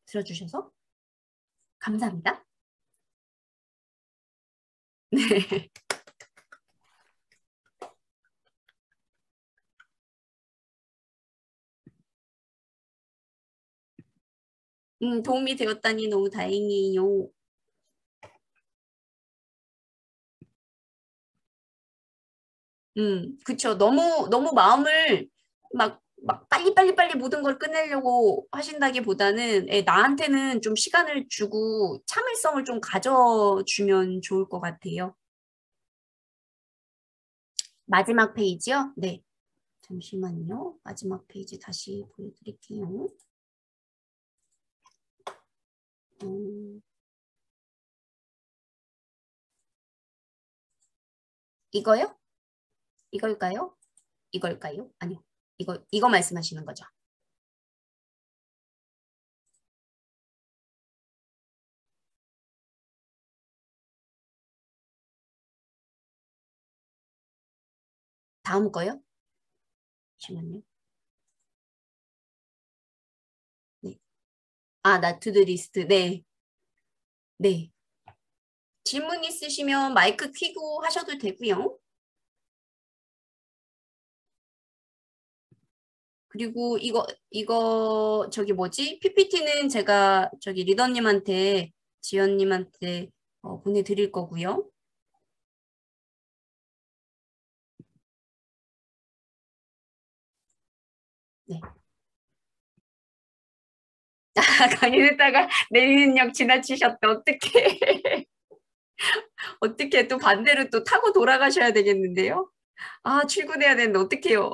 A: 들어주셔서 감사합니다. 네. 도움이 되었다니 너무 다행이에요. 그쵸. 너무 마음을 막 빨리 모든 걸 끝내려고 하신다기보다는 나한테는 좀 시간을 주고 참을성을 좀 가져주면 좋을 것 같아요. 마지막 페이지요? 네. 잠시만요. 마지막 페이지 다시 보여드릴게요. 이거요? 이걸까요? 이걸까요? 아니요. 이거 말씀하시는 거죠? 다음 거요? 잠시만요. 네. 아, 나 투두 리스트. 네. 네. 질문 있으시면 마이크 켜고 하셔도 되고요. 그리고 이거 저기 뭐지? PPT는 제가 저기 리더님한테 지연님한테 보내드릴 거고요. 네. 강의 듣다가 내리는 역 지나치셨다. 어떻게 어떻게 또 반대로 또 타고 돌아가셔야 되겠는데요? 아, 출근해야 되는데 어떡해요.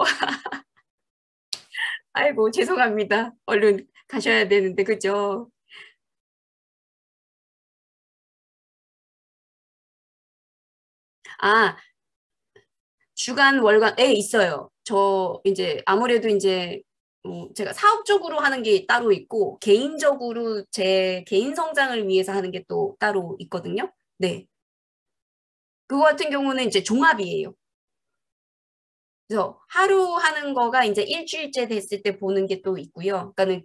A: 아이고, 죄송합니다. 얼른 가셔야 되는데, 그죠? 아, 주간, 월간, 있어요. 저 이제 아무래도 이제 제가 사업적으로 하는 게 따로 있고, 개인적으로 제 개인 성장을 위해서 하는 게 또 따로 있거든요. 네. 그거 같은 경우는 이제 종합이에요. 그래서 하루 하는 거가 이제 일주일째 됐을 때 보는 게 또 있고요. 그러니까는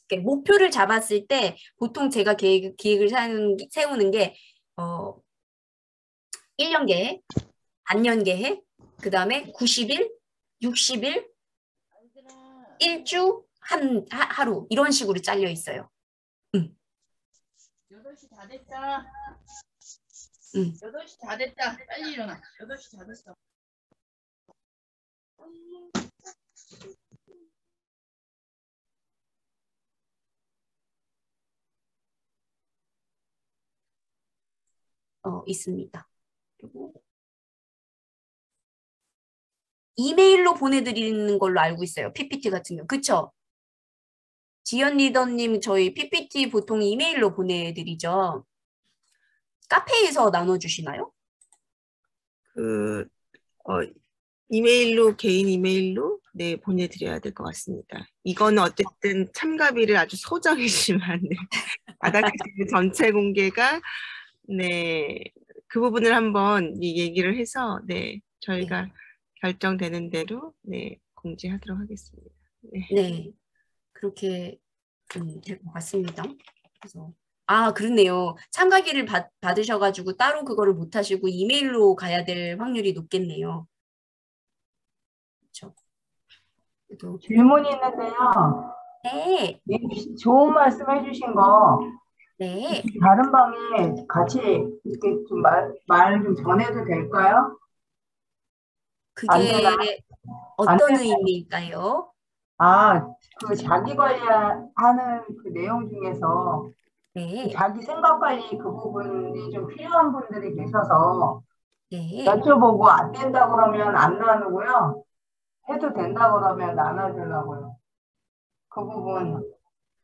A: 이렇게 목표를 잡았을 때 보통 제가 계획을 세우는 게, 1년 계획, 반년 계획, 그 다음에 90일, 60일, 일주, 하루, 이런 식으로 잘려 있어요.
D: 8시 다 됐다. 8시 다 됐다. 빨리 일어나. 8시 다 됐어.
A: 있습니다. 그리고 이메일로 보내드리는 걸로 알고 있어요. PPT 같은 경우. 그쵸? 지연 리더님, 저희 PPT 보통 이메일로 보내드리죠. 카페에서 나눠주시나요?
B: 이메일로, 개인 이메일로, 네, 보내드려야 될 것 같습니다. 이거는 어쨌든 참가비를 아주 소정이지만, 네, 받아주시는 전체 공개가, 네, 그 부분을 한번 얘기를 해서, 네, 저희가 결정되는 대로, 네, 공지하도록 하겠습니다. 네.
A: 네. 그렇게 될 것 같습니다. 그래서 그렇네요. 참가기를 받으셔가지고 따로 그거를 못 하시고 이메일로 가야 될 확률이 높겠네요. 그렇죠.
E: 질문이 있는데요.
A: 네.
E: 좋은 말씀 해주신 거
A: 네.
E: 다른 방에 같이 이렇게 좀 말 좀 전해도 될까요? 안 되나요?
A: 그게
E: 안
A: 어떤
E: 되나요?
A: 의미일까요?
E: 그 자기 관리하는 그 내용 중에서
A: 네.
E: 자기 생각 관리 그 부분이 좀 필요한 분들이 계셔서
A: 네.
E: 여쭤보고 안 된다 그러면 안 나누고요. 해도 된다 그러면 나눠주려고요. 그 부분.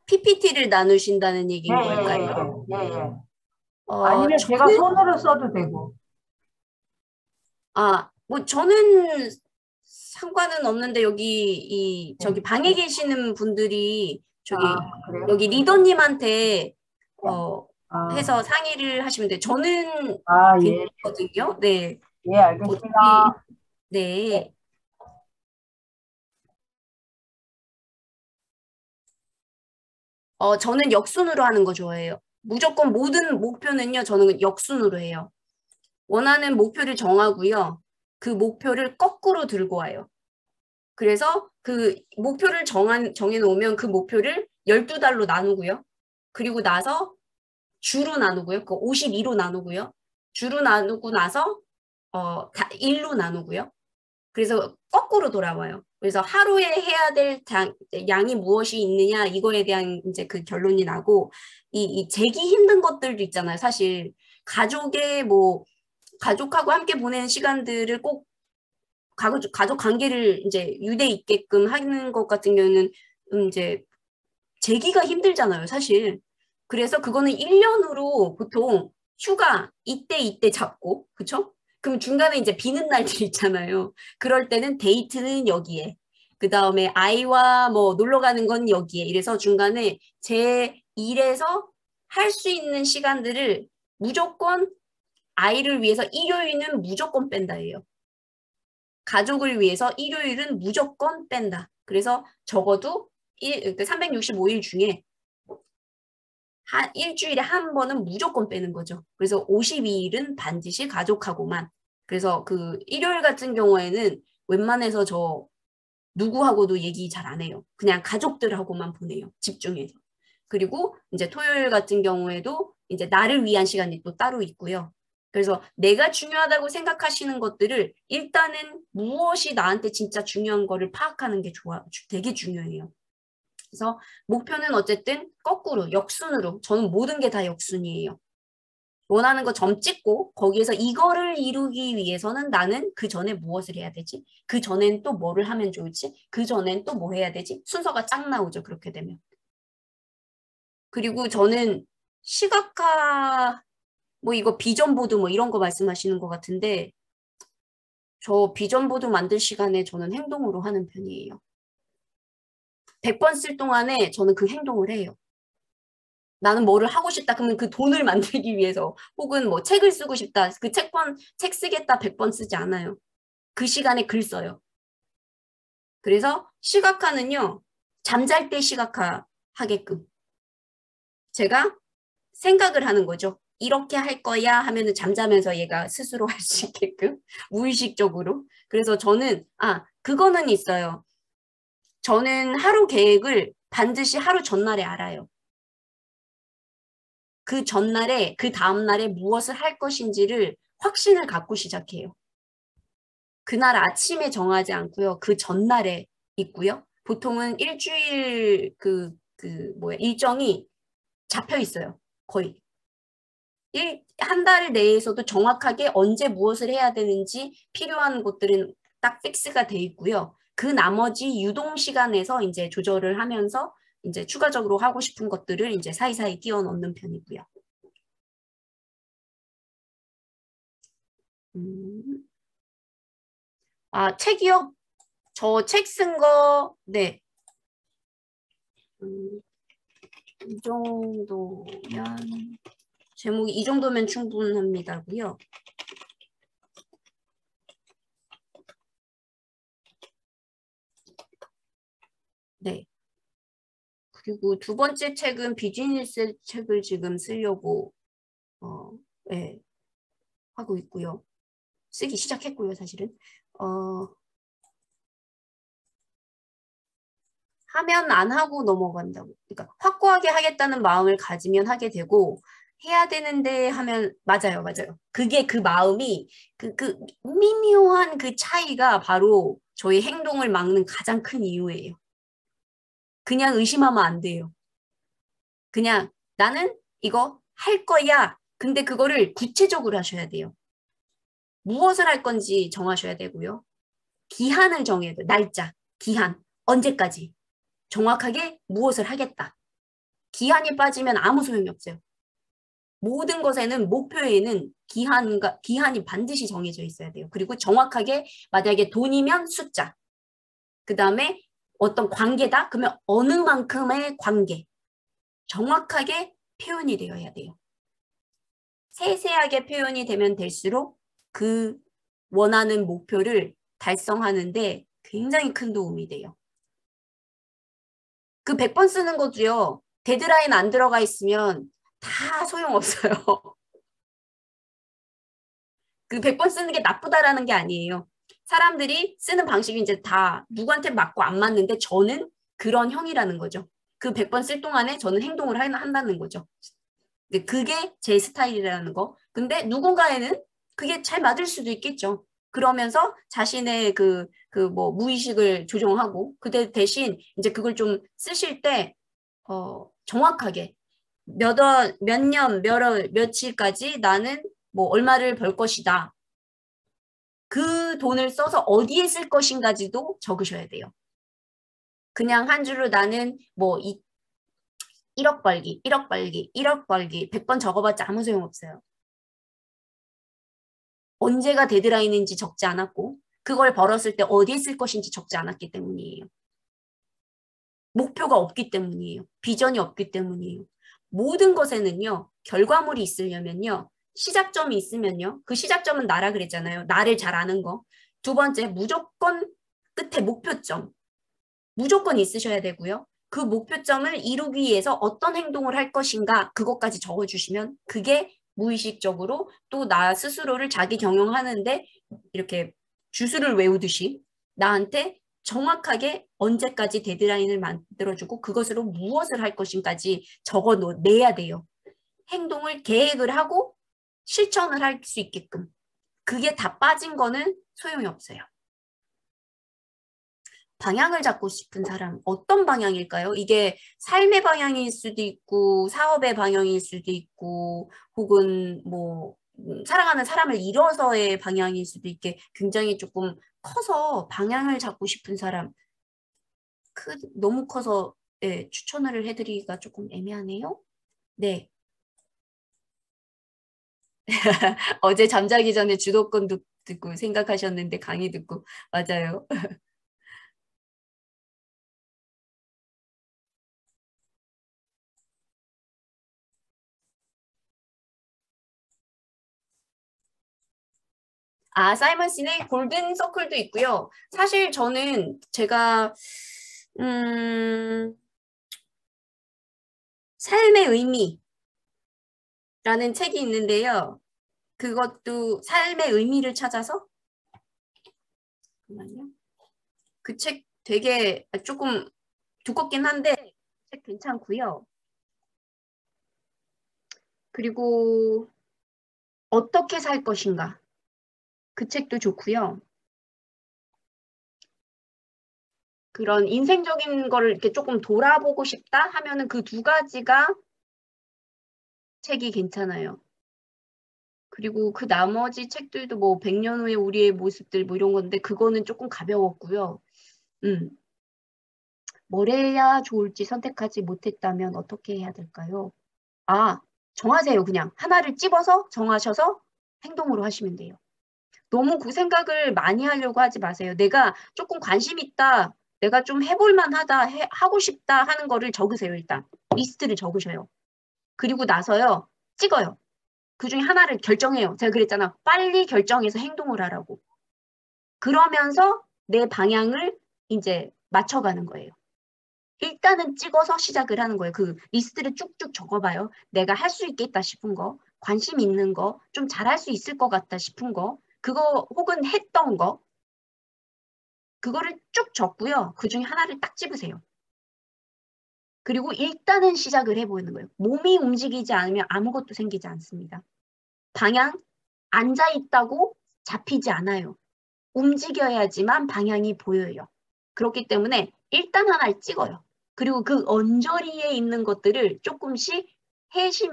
A: PPT를 나누신다는 얘기인 걸까요?
E: 예. 아니면 제가
A: 저는,
E: 손으로 써도 되고.
A: 뭐 저는 상관은 없는데 저기 방에 계시는 분들이
E: 그래요?
A: 여기 리더님한테 해서
E: 아,
A: 상의를 하시면 돼요. 저는
E: 예.
A: 괜찮거든요. 네.
E: 예, 알겠습니다.
A: 어차피, 네. 저는 역순으로 하는 거 좋아해요. 무조건 모든 목표는요, 저는 역순으로 해요. 원하는 목표를 정하고요. 그 목표를 거꾸로 들고 와요. 그래서 그 목표를 정해놓으면 그 목표를 12달로 나누고요. 그리고 나서 주로 나누고요. 그 52로 나누고요. 주로 나누고 나서 1로 나누고요. 그래서 거꾸로 돌아와요. 그래서 하루에 해야 될 양이 무엇이 있느냐 이거에 대한 이제 그 결론이 나고 이 재기 힘든 것들도 있잖아요. 사실 가족하고 함께 보내는 시간들을 꼭 가족 관계를 이제 유대 있게끔 하는 것 같은 경우는 이제 재기가 힘들잖아요, 사실. 그래서 그거는 1년으로 보통 휴가 이때 잡고, 그쵸? 그럼 중간에 이제 비는 날들 있잖아요. 그럴 때는 데이트는 여기에. 그 다음에 아이와 뭐 놀러 가는 건 여기에. 이래서 중간에 제 일에서 할 수 있는 시간들을 무조건 아이를 위해서 일요일은 무조건 뺀다예요. 가족을 위해서 일요일은 무조건 뺀다. 그래서 적어도 365일 중에 일주일에 한 번은 무조건 빼는 거죠. 그래서 52일은 반드시 가족하고만. 그래서 그 일요일 같은 경우에는 웬만해서 저 누구하고도 얘기 잘 안 해요. 그냥 가족들하고만 보내요. 집중해서. 그리고 이제 토요일 같은 경우에도 이제 나를 위한 시간이 또 따로 있고요. 그래서 내가 중요하다고 생각하시는 것들을 일단은 무엇이 나한테 진짜 중요한 거를 파악하는 게 되게 중요해요. 그래서 목표는 어쨌든 거꾸로 역순으로 저는 모든 게 다 역순이에요. 원하는 거 점 찍고 거기에서 이거를 이루기 위해서는 나는 그 전에 무엇을 해야 되지? 그 전엔 또 뭐를 하면 좋을지? 그 전엔 또 뭐 해야 되지? 순서가 쫙 나오죠. 그렇게 되면. 그리고 저는 시각화 뭐 이거 비전보드 뭐 이런 거 말씀하시는 것 같은데 저 비전보드 만들 시간에 저는 행동으로 하는 편이에요. 100번 쓸 동안에 저는 그 행동을 해요. 나는 뭐를 하고 싶다. 그러면 그 돈을 만들기 위해서 혹은 뭐 책을 쓰고 싶다. 그 책 쓰겠다 100번 쓰지 않아요. 그 시간에 글 써요. 그래서 시각화는요. 잠잘 때 시각화 하게끔. 제가 생각을 하는 거죠. 이렇게 할 거야 하면은 잠자면서 얘가 스스로 할 수 있게끔 무의식적으로. 그래서 저는 그거는 있어요. 저는 하루 계획을 반드시 하루 전날에 알아요. 그 전날에 그 다음날에 무엇을 할 것인지를 확신을 갖고 시작해요. 그날 아침에 정하지 않고요. 그 전날에 있고요. 보통은 일주일 일정이 잡혀 있어요. 거의. 한 달 내에서도 정확하게 언제 무엇을 해야 되는지 필요한 것들은 딱 픽스가 돼 있고요. 그 나머지 유동 시간에서 이제 조절을 하면서 이제 추가적으로 하고 싶은 것들을 이제 사이사이 끼워 넣는 편이고요. 책이요? 저 책 쓴 거, 네. 이 정도면, 제목이 이 정도면 충분합니다고요. 네. 그리고 두 번째 책은 비즈니스 책을 지금 쓰려고 네, 하고 있고요. 쓰기 시작했고요, 사실은. 하면 안 하고 넘어간다고. 그러니까 확고하게 하겠다는 마음을 가지면 하게 되고 해야 되는데 하면 맞아요. 그게 그 마음이 그 미묘한 그 차이가 바로 저희 행동을 막는 가장 큰 이유예요. 그냥 의심하면 안 돼요. 그냥 나는 이거 할 거야. 근데 그거를 구체적으로 하셔야 돼요. 무엇을 할 건지 정하셔야 되고요. 기한을 정해야 돼요. 날짜, 기한, 언제까지. 정확하게 무엇을 하겠다. 기한이 빠지면 아무 소용이 없어요. 모든 것에는 목표에는 기한이 반드시 정해져 있어야 돼요. 그리고 정확하게 만약에 돈이면 숫자. 그 다음에 어떤 관계다? 그러면 어느 만큼의 관계. 정확하게 표현이 되어야 돼요. 세세하게 표현이 되면 될수록 그 원하는 목표를 달성하는데 굉장히 큰 도움이 돼요. 그 100번 쓰는 것도요. 데드라인 안 들어가 있으면 다 소용없어요. 그 100번 쓰는 게 나쁘다라는 게 아니에요. 사람들이 쓰는 방식이 이제 다 누구한테 맞고 안 맞는데 저는 그런 형이라는 거죠. 그 100번 쓸 동안에 저는 행동을 한다는 거죠. 그게 제 스타일이라는 거. 근데 누군가에는 그게 잘 맞을 수도 있겠죠. 그러면서 자신의 뭐 무의식을 조정하고 그때 대신 이제 그걸 좀 쓰실 때 정확하게 몇 년, 며칠까지 나는 뭐 얼마를 벌 것이다. 그 돈을 써서 어디에 쓸 것인가지도 적으셔야 돼요. 그냥 한 줄로 나는 뭐 1억 벌기, 1억 벌기, 1억 벌기 100번 적어봤자 아무 소용없어요. 언제가 데드라인인지 적지 않았고 그걸 벌었을 때 어디에 쓸 것인지 적지 않았기 때문이에요. 목표가 없기 때문이에요. 비전이 없기 때문이에요. 모든 것에는요. 결과물이 있으려면요. 시작점이 있으면요. 그 시작점은 나라 그랬잖아요. 나를 잘 아는 거. 두 번째 무조건 끝에 목표점. 무조건 있으셔야 되고요. 그 목표점을 이루기 위해서 어떤 행동을 할 것인가 그것까지 적어주시면 그게 무의식적으로 또 나 스스로를 자기 경영하는데 이렇게 주술을 외우듯이 나한테 정확하게 언제까지 데드라인을 만들어주고 그것으로 무엇을 할 것인까지 적어내야 돼요. 행동을 계획을 하고 실천을 할 수 있게끔. 그게 다 빠진 거는 소용이 없어요. 방향을 잡고 싶은 사람, 어떤 방향일까요? 이게 삶의 방향일 수도 있고, 사업의 방향일 수도 있고, 혹은 뭐, 사랑하는 사람을 잃어서의 방향일 수도 있게 굉장히 조금 커서 방향을 잡고 싶은 사람, 너무 커서 네, 추천을 해드리기가 조금 애매하네요. 네. 어제 잠자기 전에 주도권 듣고 생각하셨는데 강의 듣고 맞아요. 아, 사이먼 씨는 골든 서클도 있고요. 사실 저는 제가 삶의 의미라는 책이 있는데요. 그것도 삶의 의미를 찾아서 잠깐만요. 그 책 되게 조금 두껍긴 한데 책 괜찮고요. 그리고 어떻게 살 것인가 그 책도 좋고요. 그런 인생적인 거를 이렇게 조금 돌아보고 싶다 하면은 그 두 가지가 책이 괜찮아요. 그리고 그 나머지 책들도 뭐 100년 후에 우리의 모습들 뭐 이런 건데 그거는 조금 가벼웠고요. 뭘 해야 좋을지 선택하지 못했다면 어떻게 해야 될까요? 아, 정하세요. 그냥 하나를 찝어서 정하셔서 행동으로 하시면 돼요. 너무 그 생각을 많이 하려고 하지 마세요. 내가 조금 관심 있다, 내가 좀 해볼 만하다, 하고 싶다 하는 거를 적으세요. 일단 리스트를 적으셔요. 그리고 나서요 찍어요. 그 중에 하나를 결정해요. 제가 그랬잖아. 빨리 결정해서 행동을 하라고. 그러면서 내 방향을 이제 맞춰가는 거예요. 일단은 찍어서 시작을 하는 거예요. 그 리스트를 쭉쭉 적어봐요. 내가 할 수 있겠다 싶은 거, 관심 있는 거, 좀 잘할 수 있을 것 같다 싶은 거, 그거 혹은 했던 거, 그거를 쭉 적고요. 그 중에 하나를 딱 집으세요. 그리고 일단은 시작을 해보는 거예요. 몸이 움직이지 않으면 아무것도 생기지 않습니다. 방향, 앉아있다고 잡히지 않아요. 움직여야지만 방향이 보여요. 그렇기 때문에 일단 하나를 찍어요. 그리고 그 언저리에 있는 것들을 조금씩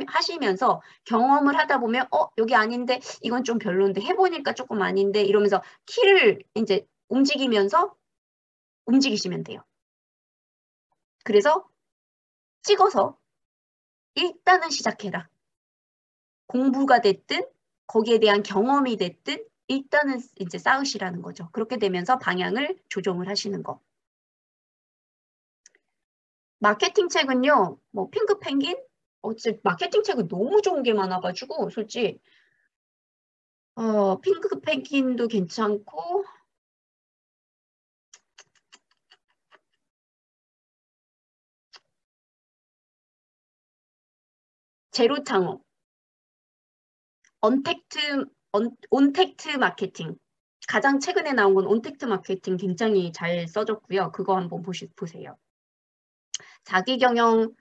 A: 하시면서 경험을 하다 보면 여기 아닌데 이건 좀 별론데 해보니까 조금 아닌데 이러면서 키를 이제 움직이면서 움직이시면 돼요. 그래서 찍어서 일단은 시작해라. 공부가 됐든 거기에 대한 경험이 됐든 일단은 이제 쌓으시라는 거죠. 그렇게 되면서 방향을 조정을 하시는 거. 마케팅 책은요, 뭐 핑크 펭귄? 마케팅 책은 너무 좋은 게 많아가지고 솔직히 핑크 펭귄도 괜찮고 제로 창업, 온택트 마케팅. 가장 최근에 나온 건 온택트 마케팅 굉장히 잘 써졌고요. 그거 한번 보세요. 자기경영,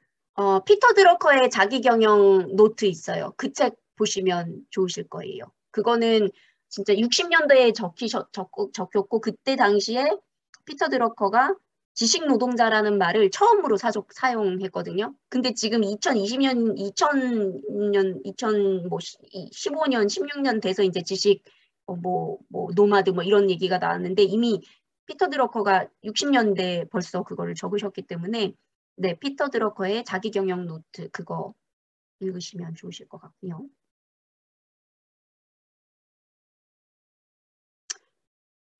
A: 피터 드러커의 자기경영 노트 있어요. 그 책 보시면 좋으실 거예요. 그거는 진짜 60년대에 적혔고 그때 당시에 피터 드러커가 지식노동자라는 말을 처음으로 사용했거든요. 근데 지금 2015년, 16년 돼서 이제 노마드 이런 얘기가 나왔는데 이미 피터 드러커가 60년대 벌써 그거를 적으셨기 때문에 네, 피터 드러커의 자기경영 노트 그거 읽으시면 좋으실 것 같고요.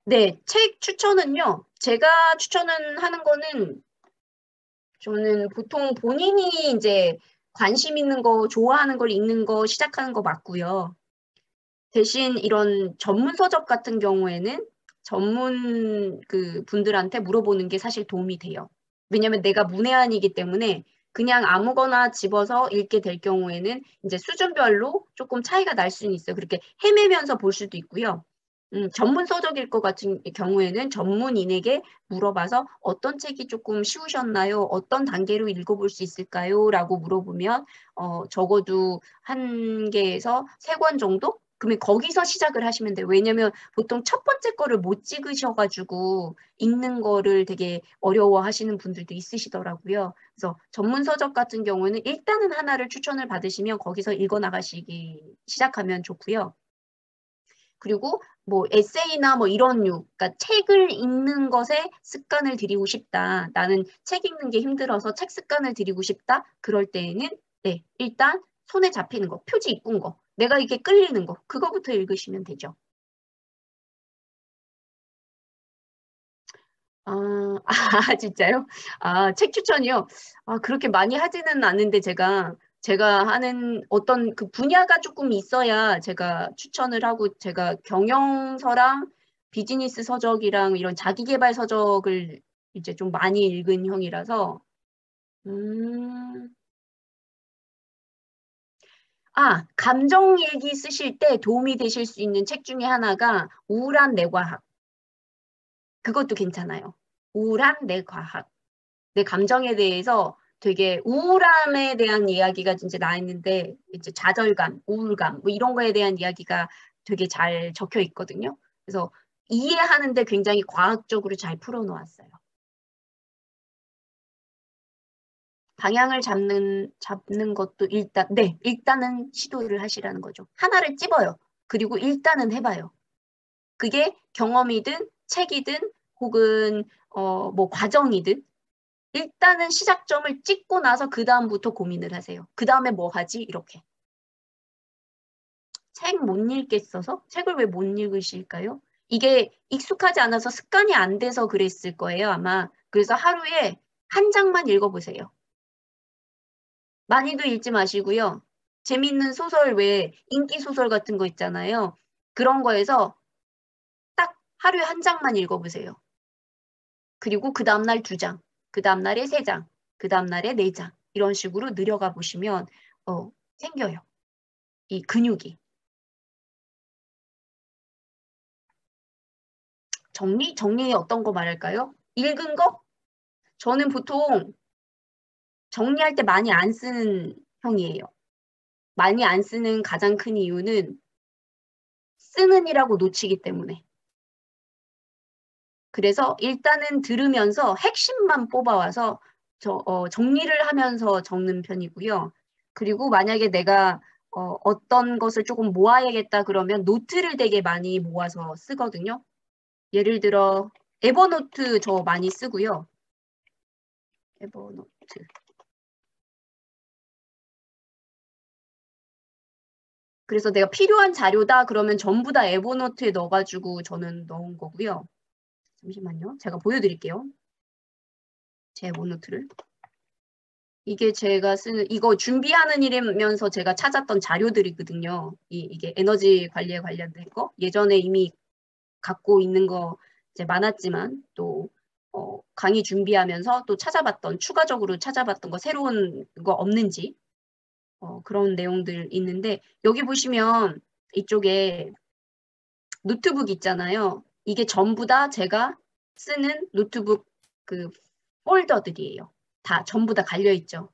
A: 네, 책 추천은요. 제가 추천은 하는 거는 저는 보통 본인이 이제 관심 있는 거, 좋아하는 걸 읽는 거 시작하는 거 맞고요. 대신 이런 전문 서적 같은 경우에는 전문 그 분들한테 물어보는 게 사실 도움이 돼요. 왜냐면 내가 문외한이기 때문에 그냥 아무거나 집어서 읽게 될 경우에는 이제 수준별로 조금 차이가 날 수는 있어요. 그렇게 헤매면서 볼 수도 있고요. 전문 서적일 것 같은 경우에는 전문인에게 물어봐서 어떤 책이 조금 쉬우셨나요? 어떤 단계로 읽어볼 수 있을까요? 라고 물어보면 적어도 1개에서 3권 정도 그러면 거기서 시작을 하시면 돼요. 왜냐면 보통 첫 번째 거를 못 찍으셔가지고 읽는 거를 되게 어려워하시는 분들도 있으시더라고요. 그래서 전문 서적 같은 경우는 일단은 하나를 추천을 받으시면 거기서 읽어 나가시기 시작하면 좋고요. 그리고 뭐 에세이나 뭐 이런 그러니까 책을 읽는 것에 습관을 들이고 싶다. 나는 책 읽는 게 힘들어서 책 습관을 들이고 싶다. 그럴 때에는 네, 일단 손에 잡히는 거, 표지 이쁜 거, 내가 이게 끌리는 거, 그거부터 읽으시면 되죠. 진짜요? 책 추천이요? 그렇게 많이 하지는 않는데 제가 하는 어떤 그 분야가 조금 있어야 제가 추천을 하고 제가 경영서랑 비즈니스 서적이랑 이런 자기계발 서적을 이제 좀 많이 읽은 형이라서 감정일기 쓰실 때 도움이 되실 수 있는 책 중에 하나가 우울한 내 과학. 그것도 괜찮아요. 우울한 내 과학. 내 감정에 대해서 되게 우울함에 대한 이야기가 이제 나 있는데 이제 좌절감, 우울감 뭐 이런 거에 대한 이야기가 되게 잘 적혀 있거든요. 그래서 이해하는데 굉장히 과학적으로 잘 풀어놓았어요. 방향을 잡는 것도 일단은 시도를 하시라는 거죠. 하나를 찝어요. 그리고 일단은 해봐요. 그게 경험이든 책이든 혹은 뭐 과정이든 일단은 시작점을 찍고 나서 그 다음부터 고민을 하세요. 그 다음에 뭐 하지? 이렇게. 책 못 읽겠어서? 책을 왜 못 읽으실까요? 이게 익숙하지 않아서 습관이 안 돼서 그랬을 거예요, 아마. 그래서 하루에 한 장만 읽어보세요. 많이도 읽지 마시고요. 재밌는 소설 외에 인기 소설 같은 거 있잖아요. 그런 거에서 딱 하루에 한 장만 읽어보세요. 그리고 그 다음날 2장, 그 다음날에 3장, 그 다음날에 4장 이런 식으로 늘어가 보시면 생겨요. 이 근육이. 정리 어떤 거 말할까요? 읽은 거? 저는 보통 정리할 때 많이 안 쓰는 형이에요. 많이 안 쓰는 가장 큰 이유는 쓰는이라고 놓치기 때문에. 그래서 일단은 들으면서 핵심만 뽑아와서 정리를 하면서 적는 편이고요. 그리고 만약에 내가 어떤 것을 조금 모아야겠다 그러면 노트를 되게 많이 모아서 쓰거든요. 예를 들어 에버노트 저 많이 쓰고요. 에버노트. 그래서 내가 필요한 자료다 그러면 전부 다 에버노트에 넣어가지고 저는 넣은 거고요. 잠시만요. 제가 보여드릴게요. 제 에버노트를. 이게 제가 쓰는, 이거 준비하는 일이면서 제가 찾았던 자료들이거든요. 이게 에너지 관리에 관련된 거. 예전에 이미 갖고 있는 거 이제 많았지만 또 강의 준비하면서 또 추가적으로 찾아봤던 거 새로운 거 없는지 그런 내용들 있는데 여기 보시면 이쪽에 노트북 있잖아요. 이게 전부 다 제가 쓰는 노트북 그 폴더들이에요. 전부 다 갈려있죠.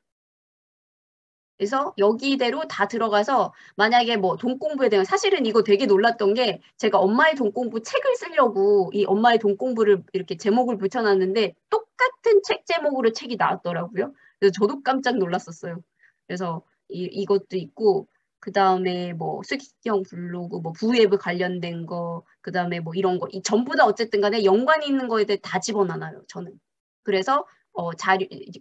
A: 그래서 여기대로 다 들어가서 만약에 뭐 돈 공부에 대한 사실은 이거 되게 놀랐던 게 제가 엄마의 돈 공부 책을 쓰려고 이 엄마의 돈 공부를 이렇게 제목을 붙여놨는데 똑같은 책 제목으로 책이 나왔더라고요. 그래서 저도 깜짝 놀랐었어요. 그래서 이것도 있고 그 다음에 뭐 수익형 블로그, 뭐 부앱 관련된 거, 그 다음에 뭐 이런 거 전부 다 어쨌든 간에 연관이 있는 거에 대해 다 집어넣어요. 저는. 그래서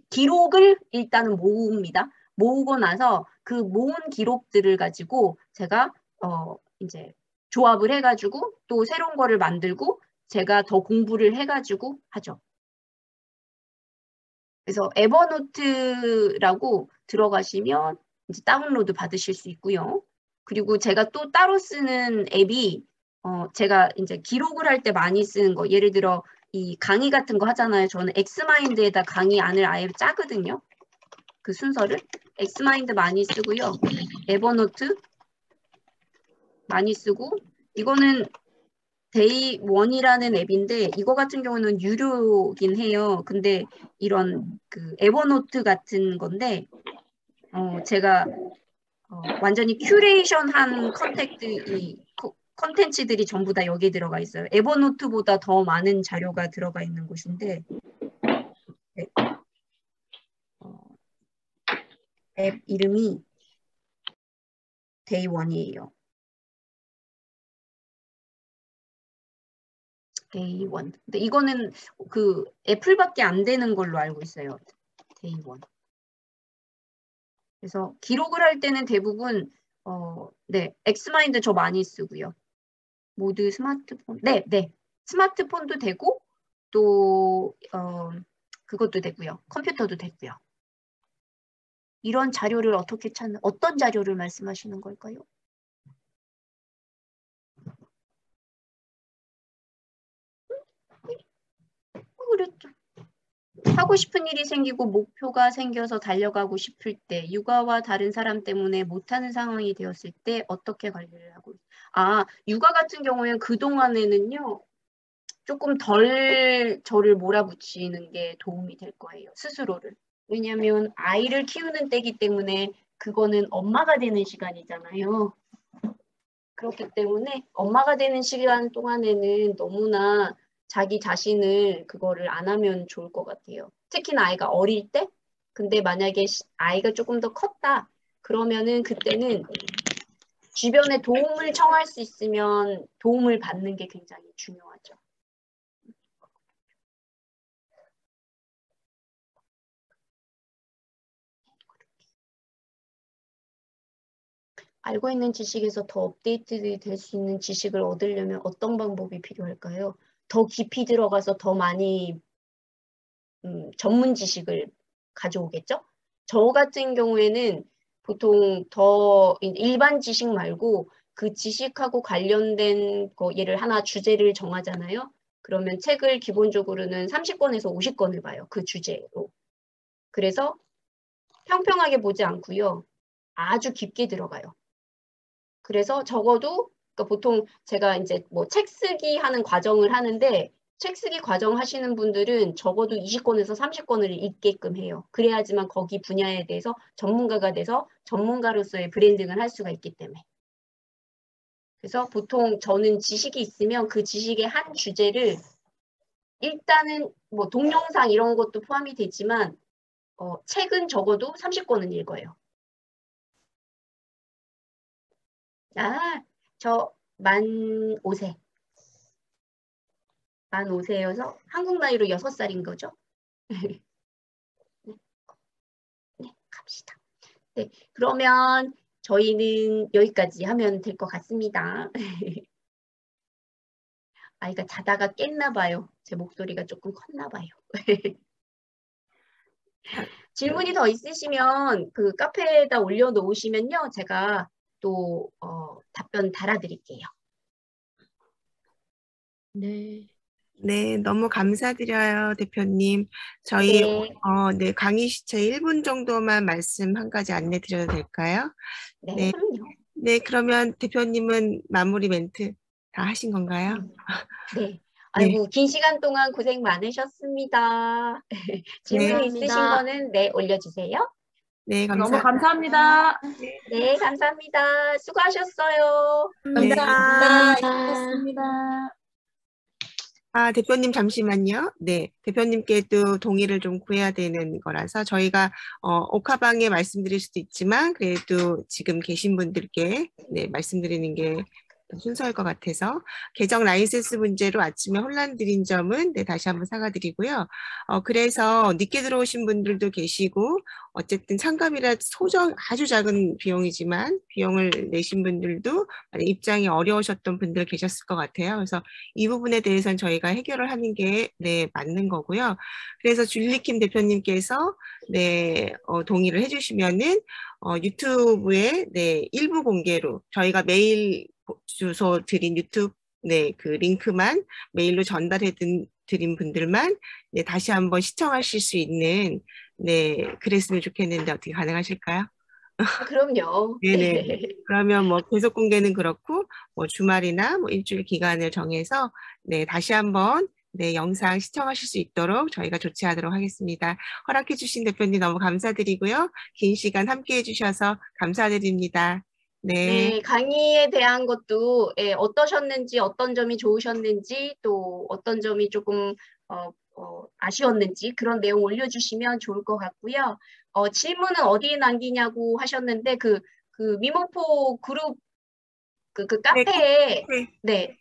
A: 기록을 일단은 모읍니다. 모으고 나서 그 모은 기록들을 가지고 제가 이제 조합을 해가지고 또 새로운 거를 만들고 제가 더 공부를 해가지고 하죠. 그래서 에버노트라고 들어가시면 이제 다운로드 받으실 수 있고요. 그리고 제가 또 따로 쓰는 앱이 제가 이제 기록을 할 때 많이 쓰는 거 예를 들어 이 강의 같은 거 하잖아요. 저는 엑스마인드에다 강의 안을 아예 짜거든요. 그 순서를 엑스마인드 많이 쓰고요. 에버노트 많이 쓰고 이거는 데이원이라는 앱인데 이거 같은 경우는 유료긴 해요. 근데 이런 그 에버노트 같은 건데 제가 완전히 큐레이션한 컨텐츠들이 전부 다 여기 들어가 있어요. 에버노트보다 더 많은 자료가 들어가 있는 곳인데 네. 앱 이름이 데이원이에요. 데이원. 근데 이거는 그 애플밖에 안 되는 걸로 알고 있어요. 데이원. 그래서 기록을 할 때는 대부분 네, 엑스마인드 저 많이 쓰고요. 모드 스마트폰, 네, 네, 스마트폰도 되고 또 그것도 되고요. 컴퓨터도 되고요. 이런 자료를 어떻게 찾는? 어떤 자료를 말씀하시는 걸까요? 그랬죠. 하고 싶은 일이 생기고 목표가 생겨서 달려가고 싶을 때, 육아와 다른 사람 때문에 못하는 상황이 되었을 때 어떻게 관리를 하고 육아 같은 경우에는 그동안에는요, 조금 덜 저를 몰아붙이는 게 도움이 될 거예요. 스스로를. 왜냐하면 아이를 키우는 때이기 때문에 그거는 엄마가 되는 시간이잖아요. 그렇기 때문에 엄마가 되는 시간 동안에는 너무나 자기 자신을 그거를 안 하면 좋을 것 같아요. 특히나 아이가 어릴 때? 근데 만약에 아이가 조금 더 컸다. 그러면은 그때는 주변에 도움을 청할 수 있으면 도움을 받는 게 굉장히 중요하죠. 알고 있는 지식에서 더 업데이트 될 수 있는 지식을 얻으려면 어떤 방법이 필요할까요? 더 깊이 들어가서 더 많이 전문 지식을 가져오겠죠? 저 같은 경우에는 보통 더 일반 지식 말고 그 지식하고 관련된 거 예를 하나 주제를 정하잖아요. 그러면 책을 기본적으로는 30권에서 50권을 봐요. 그 주제로. 그래서 평평하게 보지 않고요. 아주 깊게 들어가요. 그래서 적어도 그러니까 보통 제가 이제 뭐 책 쓰기 하는 과정을 하는데 책 쓰기 과정 하시는 분들은 적어도 20권에서 30권을 읽게끔 해요. 그래야지만 거기 분야에 대해서 전문가가 돼서 전문가로서의 브랜딩을 할 수가 있기 때문에. 그래서 보통 저는 지식이 있으면 그 지식의 한 주제를 일단은 뭐 동영상 이런 것도 포함이 되지만 책은 적어도 30권은 읽어요. 저 만 5세. 만 5세여서 한국 나이로 6살인 거죠. 네, 갑시다. 네, 그러면 저희는 여기까지 하면 될 것 같습니다. 아이가 자다가 깼나 봐요. 제 목소리가 조금 컸나 봐요. 질문이 더 있으시면 그 카페에다 올려놓으시면요. 제가 또 답변 달아드릴게요.
D: 네.
B: 네, 너무 감사드려요, 대표님. 저희
A: 네,
B: 네, 강의 시체 1분 정도만 말씀 한 가지 안내 드려도 될까요?
A: 네,
B: 네,
A: 그럼요.
B: 네, 그러면 대표님은 마무리 멘트 다 하신 건가요?
A: 네.
B: 네,
A: 아이고, 긴 시간 동안 고생 많으셨습니다.
B: 네,
A: 질문 있으신 거는 네, 올려주세요.
B: 네,
D: 너무
B: 감사합니다.
D: 감사합니다.
A: 네, 감사합니다. 수고하셨어요.
B: 네.
D: 감사합니다.
B: 대표님 잠시만요. 네, 대표님께도 동의를 좀 구해야 되는 거라서 저희가 옥하방에 말씀드릴 수도 있지만 그래도 지금 계신 분들께 네, 말씀드리는 게 더 순서일 것 같아서 계정 라이센스 문제로 아침에 혼란 드린 점은 네, 다시 한번 사과드리고요. 그래서 늦게 들어오신 분들도 계시고 어쨌든 참가비라 아주 작은 비용이지만 비용을 내신 분들도 입장이 어려우셨던 분들 계셨을 것 같아요. 그래서 이 부분에 대해서는 저희가 해결을 하는 게 네, 맞는 거고요. 그래서 줄리킴 대표님께서 네, 동의를 해주시면은 유튜브에 네, 일부 공개로 저희가 메일 주소 드린 유튜브 네, 그 링크만 메일로 전달해 드린 분들만 네, 다시 한번 시청하실 수 있는 네, 그랬으면 좋겠는데 어떻게 가능하실까요?
A: 그럼요.
B: 네네. 그러면 뭐 계속 공개는 그렇고 뭐 주말이나 뭐 일주일 기간을 정해서 네, 다시 한번 네, 영상 시청하실 수 있도록 저희가 조치하도록 하겠습니다. 허락해 주신 대표님 너무 감사드리고요. 긴 시간 함께 해주셔서 감사드립니다. 네.
A: 네, 강의에 대한 것도 어떠셨는지, 어떤 점이 좋으셨는지, 또 어떤 점이 조금 아쉬웠는지 그런 내용 올려주시면 좋을 것 같고요. 질문은 어디에 남기냐고 하셨는데 그 미모포 그룹 그 카페에 네,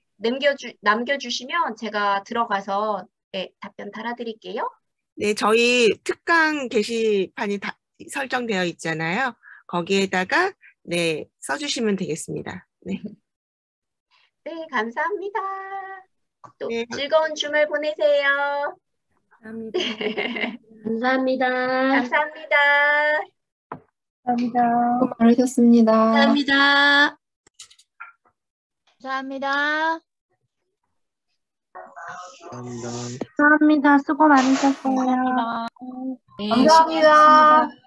A: 남겨주시면 제가 들어가서 답변 달아드릴게요.
B: 네, 저희 특강 게시판이 다 설정되어 있잖아요. 거기에다가 네, 써주시면 되겠습니다. 네.
A: 네, 감사합니다. 또
B: 네.
A: 즐거운 주말 보내세요.
F: 감사합니다.
G: 감사합니다.
A: 감사합니다.
F: 감사합니다.
G: 수고 많으셨습니다.
D: 감사합니다.
H: 감사합니다.
F: 감사합니다. 수고 많으셨어요.
H: 감사합니다.
D: 네,
E: 감사합니다.